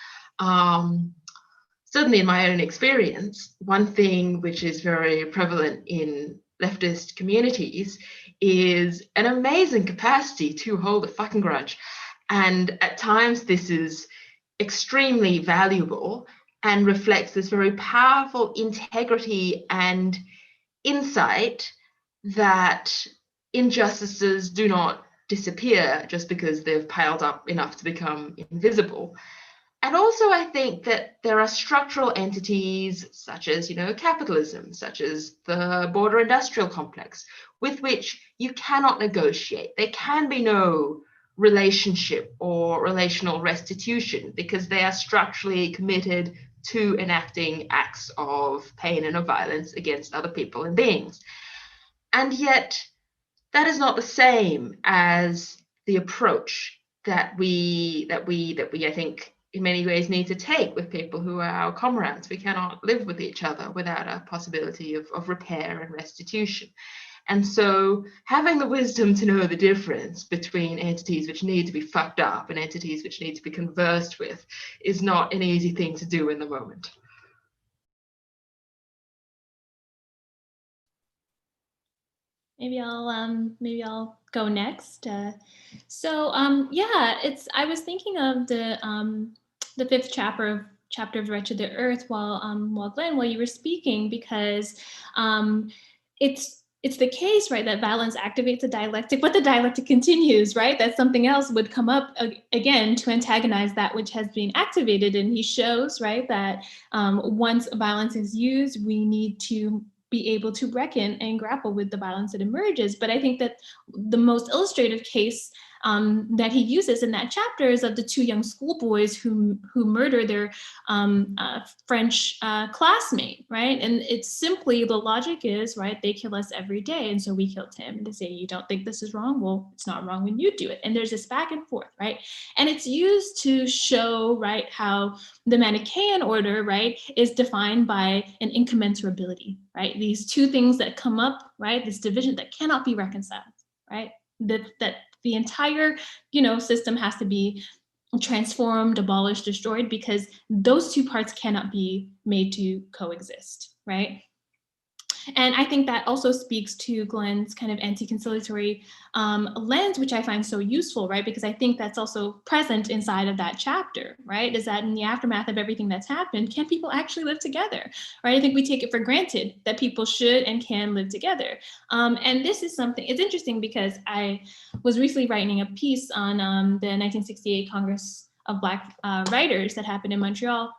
certainly in my own experience, one thing which is very prevalent in leftist communities is an amazing capacity to hold a fucking grudge. And at times this is extremely valuable and reflects this very powerful integrity and insight that injustices do not disappear just because they've piled up enough to become invisible. And also, I think that there are structural entities such as, you know, capitalism, such as the border industrial complex, with which you cannot negotiate. There can be no relationship or relational restitution because they are structurally committed to enacting acts of pain and of violence against other people and beings. And yet, that is not the same as the approach that we I think in many ways need to take with people who are our comrades. We cannot live with each other without a possibility of repair and restitution. And so having the wisdom to know the difference between entities which need to be fucked up and entities which need to be conversed with is not an easy thing to do in the moment. Maybe I'll go next. Yeah, I was thinking of the fifth chapter of Wretched the Earth while Glen, while you were speaking, because it's the case, right, that violence activates a dialectic, but the dialectic continues, right? That something else would come up again to antagonize that which has been activated. And he shows, right, that once violence is used, we need to be able to reckon and grapple with the violence that emerges. But I think that the most illustrative case that he uses in that chapter is of the two young schoolboys who murder their French classmate, right? And it's simply, the logic is, right, they kill us every day, and so we killed him. And they say, you don't think this is wrong? Well, it's not wrong when you do it. And there's this back and forth, right? And it's used to show, right, how the Manichaean order, right, is defined by an incommensurability, right? These two things that come up, right, this division that cannot be reconciled, right? That the entire, system has to be transformed, abolished, destroyed, because those two parts cannot be made to coexist, right? And I think that also speaks to Glen's kind of anti-conciliatory lens, which I find so useful, right? Because I think that's also present inside of that chapter, right? Is that in the aftermath of everything that's happened, can people actually live together, right? I think we take it for granted that people should and can live together. And this is something, it's interesting because I was recently writing a piece on the 1968 Congress of Black Writers that happened in Montreal.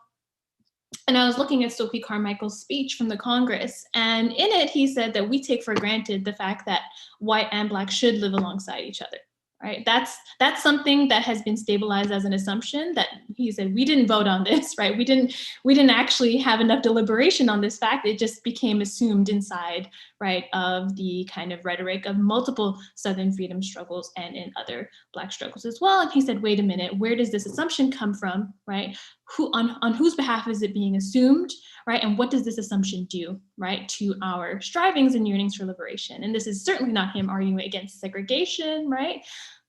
And I was looking at Stokely Carmichael's speech from the Congress, and in it, he said that we take for granted the fact that white and Black should live alongside each other, right? That's something that has been stabilized as an assumption that he said, we didn't vote on this, right? We didn't actually have enough deliberation on this fact. It just became assumed inside, right, of the kind of rhetoric of multiple Southern freedom struggles and in other Black struggles as well. And he said, wait a minute, where does this assumption come from, right? On whose behalf is it being assumed, right? And what does this assumption do, right, to our strivings and yearnings for liberation? And this is certainly not him arguing against segregation, right?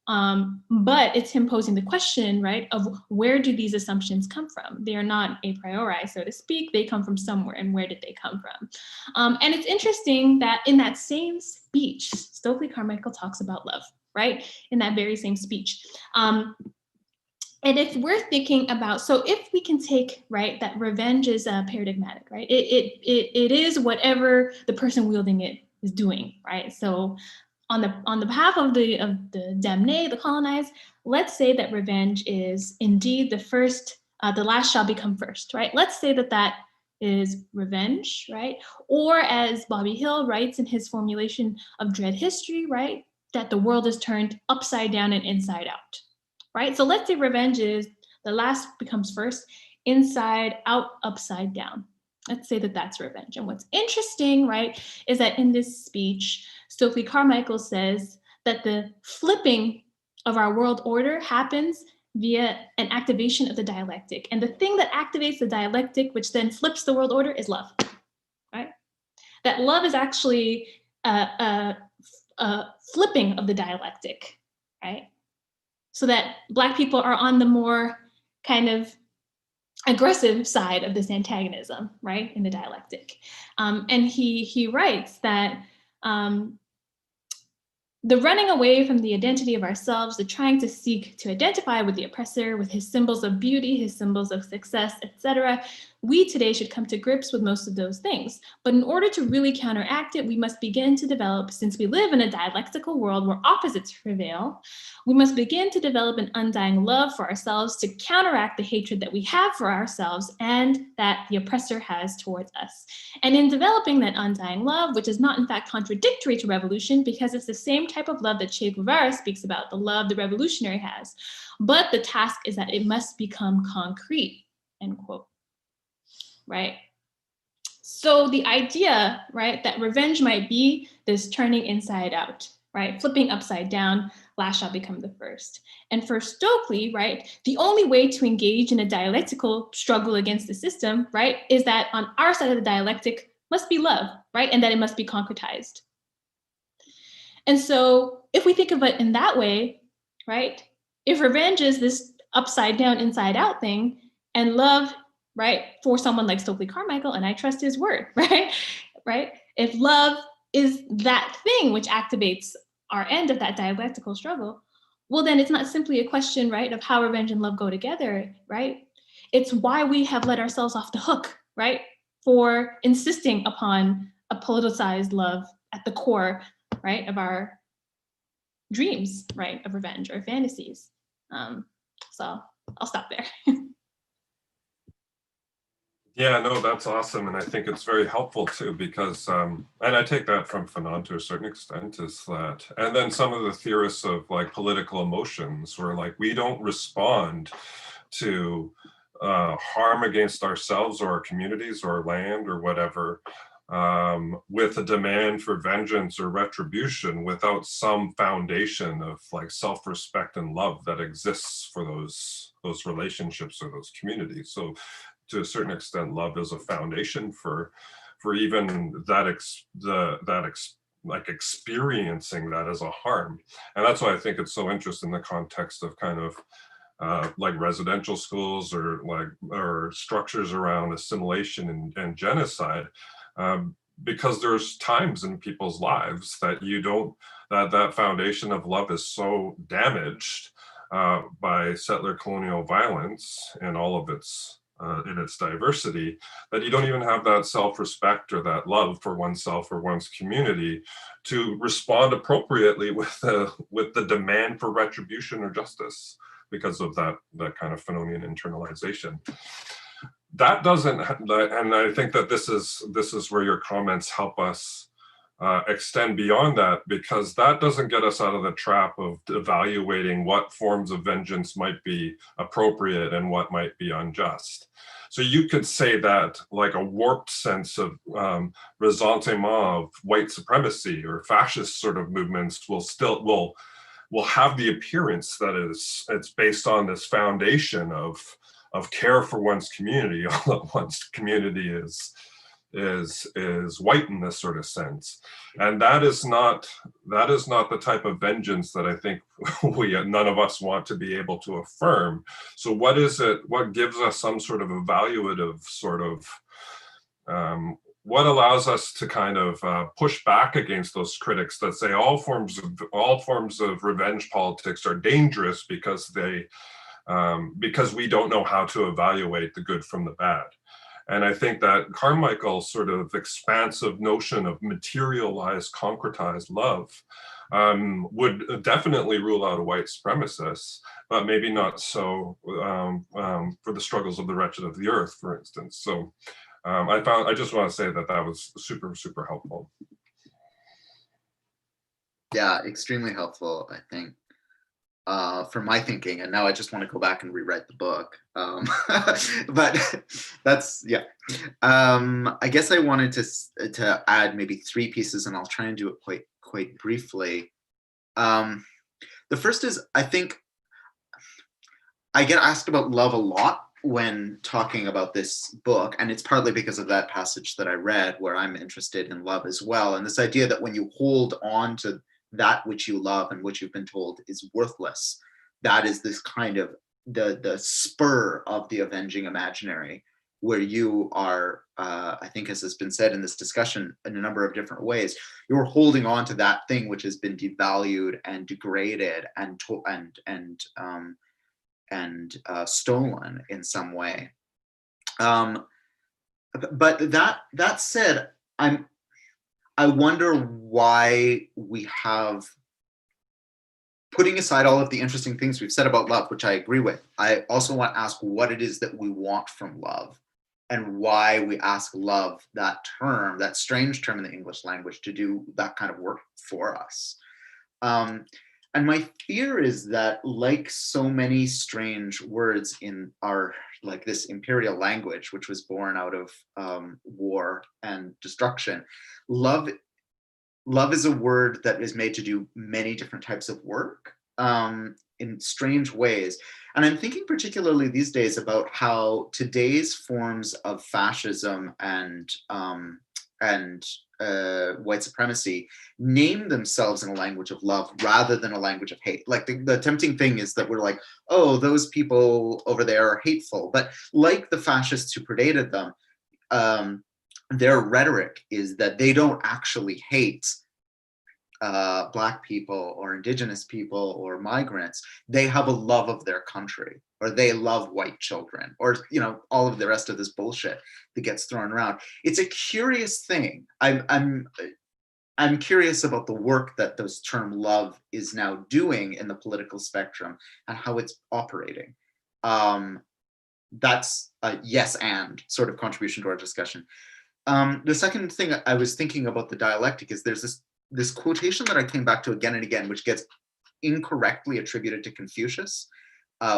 But it's him posing the question, right, of where do these assumptions come from? They are not a priori, so to speak. They come from somewhere, and where did they come from? And it's interesting that in that same speech, Stokely Carmichael talks about love, right? In that very same speech. And if we're thinking about, so if we can take, right, that revenge is paradigmatic, right? It is whatever the person wielding it is doing, right? So on the behalf of the damnés, the colonized, let's say that revenge is indeed the last shall become first, right? Let's say that is revenge, right? Or as Bobby Hill writes in his formulation of Dread History, right, that the world is turned upside down and inside out. Right? So let's say revenge is the last becomes first. inside out, upside down. Let's say that that's revenge. And what's interesting, right, is that in this speech, Stokely Carmichael says that the flipping of our world order happens via an activation of the dialectic. And the thing that activates the dialectic, which then flips the world order, is love, right? That love is actually a flipping of the dialectic, right? So that Black people are on the more kind of aggressive side of this antagonism, right, in the dialectic. And he writes that the running away from the identity of ourselves, the trying to seek to identify with the oppressor, with his symbols of beauty, his symbols of success, etc., we today should come to grips with most of those things. But in order to really counteract it, we must begin to develop, since we live in a dialectical world where opposites prevail, we must begin to develop an undying love for ourselves to counteract the hatred that we have for ourselves and that the oppressor has towards us. And in developing that undying love, which is not in fact contradictory to revolution, because it's the same type of love that Che Guevara speaks about, the love the revolutionary has, but the task is that it must become concrete, end quote. Right? So the idea, right, that revenge might be this turning inside out, right, flipping upside down, last shall become the first. And for Stokely, right, the only way to engage in a dialectical struggle against the system, right, is that on our side of the dialectic must be love, right, and that it must be concretized. And so if we think of it in that way, right, if revenge is this upside down, inside out thing, and love, right, for someone like Stokely Carmichael, and I trust his word, right, right, if love is that thing which activates our end of that dialectical struggle, well, then it's not simply a question, right, of how revenge and love go together, right? It's why we have let ourselves off the hook, right, for insisting upon a politicized love at the core, right, of our dreams, right, of revenge or fantasies. So I'll stop there. Yeah, no, that's awesome. And I think it's very helpful too, because, and I take that from Fanon to a certain extent, is that, and then some of the theorists of like political emotions were like, we don't respond to harm against ourselves or our communities or land or whatever with a demand for vengeance or retribution without some foundation of like self-respect and love that exists for those relationships or those communities. So to a certain extent, love is a foundation for even like experiencing that as a harm. And that's why I think it's so interesting in the context of kind of like residential schools or structures around assimilation and genocide, because there's times in people's lives that that foundation of love is so damaged by settler colonial violence and all of its in its diversity, that you don't even have that self-respect or that love for oneself or one's community to respond appropriately with the demand for retribution or justice because of that kind of Fanonian internalization. That doesn't, and I think that this is where your comments help us extend beyond that, because that doesn't get us out of the trap of evaluating what forms of vengeance might be appropriate and what might be unjust. So you could say that like a warped sense of ressentiment of white supremacy or fascist sort of movements will have the appearance that it's based on this foundation of care for one's community, although one's community is white in this sort of sense. And that is not the type of vengeance that I think none of us want to be able to affirm. So what is it, what gives us some sort of evaluative sort of, what allows us to kind of push back against those critics that say all forms of revenge politics are dangerous because we don't know how to evaluate the good from the bad. And I think that Carmichael's sort of expansive notion of materialized, concretized love would definitely rule out a white supremacist, but maybe not so for the struggles of the wretched of the earth, for instance. So I just want to say that was super, super helpful. Yeah, extremely helpful, I think. for my thinking, and now I just want to go back and rewrite the book. But that's, yeah. I guess I wanted to add maybe 3 pieces, and I'll try and do it quite briefly. The first is, I think I get asked about love a lot when talking about this book, and it's partly because of that passage that I read where I'm interested in love as well, and this idea that when you hold on to that which you love and which you've been told is worthless, that is this kind of the spur of the avenging imaginary, where you are, I think, as has been said in this discussion in a number of different ways, you're holding on to that thing which has been devalued and degraded and stolen in some way. But that said, I wonder why we have, putting aside all of the interesting things we've said about love, which I agree with, I also want to ask what it is that we want from love, and why we ask love, that term, that strange term in the English language, to do that kind of work for us. And my fear is that, like so many strange words in our, like this imperial language, which was born out of war and destruction, love is a word that is made to do many different types of work in strange ways. And I'm thinking particularly these days about how today's forms of fascism and white supremacy name themselves in a language of love rather than a language of hate. Like the tempting thing is that we're like, oh, those people over there are hateful. But like the fascists who predated them, their rhetoric is that they don't actually hate Black people or Indigenous people or migrants. They have a love of their country, or they love white children, or, you know, all of the rest of this bullshit that gets thrown around. It's a curious thing. I'm curious about the work that this term love is now doing in the political spectrum and how it's operating. That's a yes and sort of contribution to our discussion. The second thing I was thinking about the dialectic is there's this quotation that I came back to again and again, which gets incorrectly attributed to Confucius,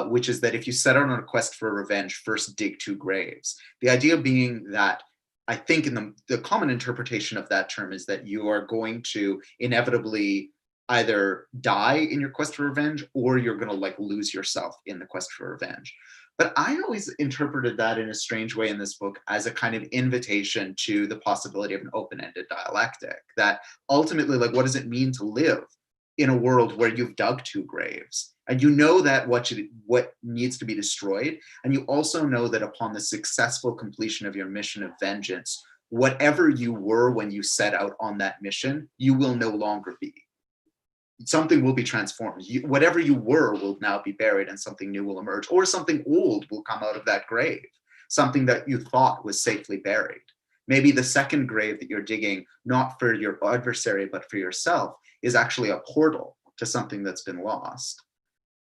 which is that if you set out on a quest for revenge, first dig 2 graves. The idea being that, I think in the common interpretation of that term is that you are going to inevitably either die in your quest for revenge, or you're going to like lose yourself in the quest for revenge. But I always interpreted that in a strange way in this book as a kind of invitation to the possibility of an open-ended dialectic, that ultimately, like, what does it mean to live in a world where you've dug 2 graves? And you know that what needs to be destroyed. And you also know that upon the successful completion of your mission of vengeance, whatever you were when you set out on that mission, you will no longer be. Something will be transformed. Whatever you were will now be buried, and something new will emerge, or something old will come out of that grave, something that you thought was safely buried. Maybe the second grave that you're digging, not for your adversary, but for yourself, is actually a portal to something that's been lost.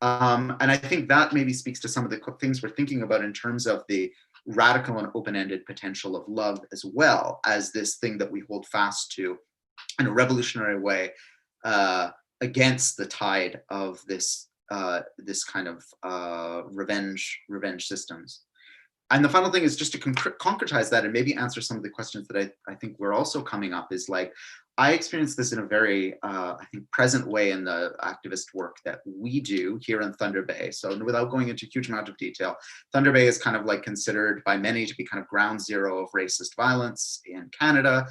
And I think that maybe speaks to some of the things we're thinking about in terms of the radical and open-ended potential of love, as well as this thing that we hold fast to in a revolutionary way, against the tide of this kind of revenge systems. And the final thing is just to concretize that and maybe answer some of the questions that I think were also coming up, is like, I experienced this in a very, I think, present way in the activist work that we do here in Thunder Bay. So without going into a huge amount of detail, Thunder Bay is kind of like considered by many to be kind of ground zero of racist violence in Canada.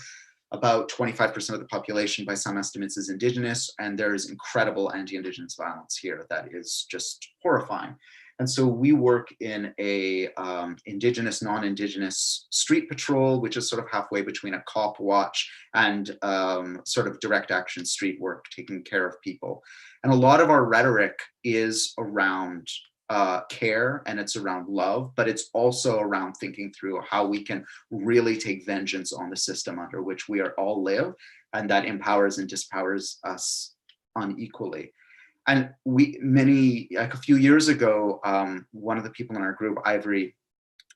About 25% of the population, by some estimates, is Indigenous, and there's incredible anti-Indigenous violence here that is just horrifying. And so we work in a Indigenous, non-Indigenous street patrol, which is sort of halfway between a cop watch and sort of direct action street work, taking care of people. And a lot of our rhetoric is around care, and it's around love, but it's also around thinking through how we can really take vengeance on the system under which we are all live, and that empowers and dispowers us unequally. And like a few years ago, one of the people in our group, Ivory,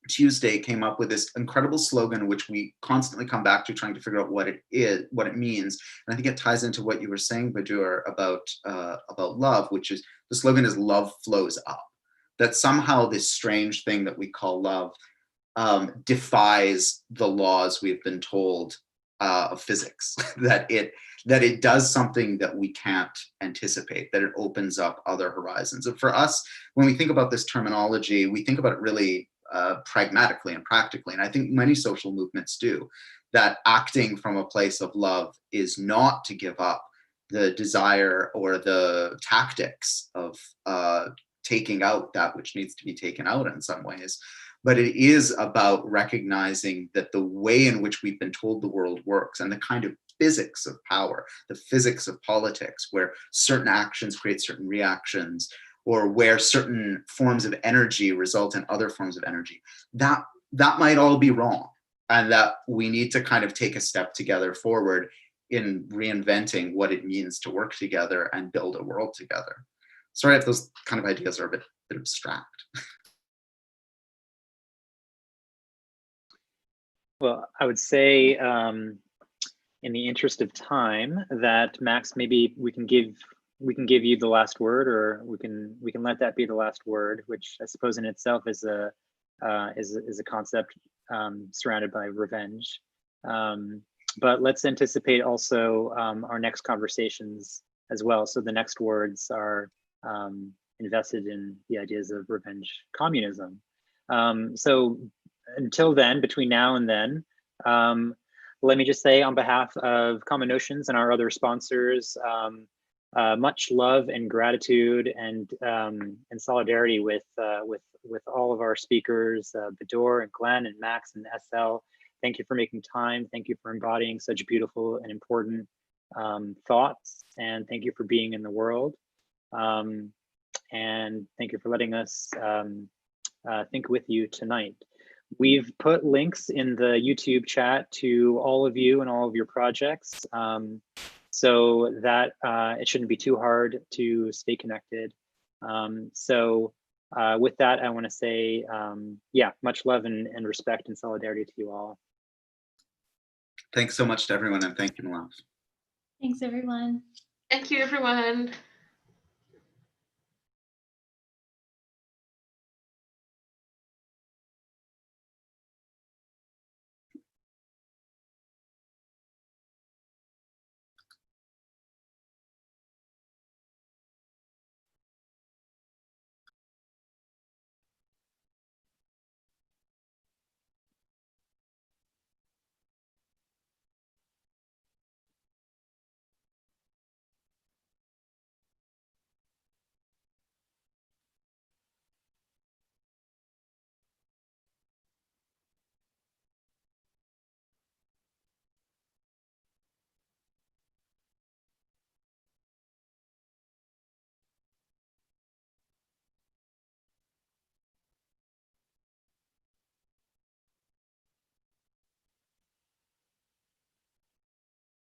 Tuesday came up with this incredible slogan, which we constantly come back to, trying to figure out what it is, what it means. And I think it ties into what you were saying, Bedour, about love, which is, the slogan is "Love flows up." That somehow this strange thing that we call love defies the laws we've been told of physics. that it does something that we can't anticipate. That it opens up other horizons. And for us, when we think about this terminology, we think about it really pragmatically and practically, and I think many social movements do, that acting from a place of love is not to give up the desire or the tactics of taking out that which needs to be taken out in some ways, but it is about recognizing that the way in which we've been told the world works, and the kind of physics of power, the physics of politics, where certain actions create certain reactions, or where certain forms of energy result in other forms of energy, that might all be wrong. And that we need to kind of take a step together forward in reinventing what it means to work together and build a world together. Sorry if those kind of ideas are a bit abstract. Well, I would say, in the interest of time, that Max, maybe we can give you the last word, or we can let that be the last word, which I suppose in itself is a concept surrounded by revenge. But let's anticipate also our next conversations as well. So the next words are invested in the ideas of revenge communism. So until then, between now and then, let me just say, on behalf of Common Notions and our other sponsors, much love and gratitude and solidarity with all of our speakers, Bedour and Glen and Max and SL. Thank you for making time. Thank you for embodying such beautiful and important thoughts, and thank you for being in the world. And thank you for letting us think with you tonight. We've put links in the YouTube chat to all of you and all of your projects, so that it shouldn't be too hard to stay connected. With that, I want to say, yeah, much love and respect and solidarity to you all. Thanks so much to everyone, and thank you, Malav. Thanks, everyone. Thank you, everyone.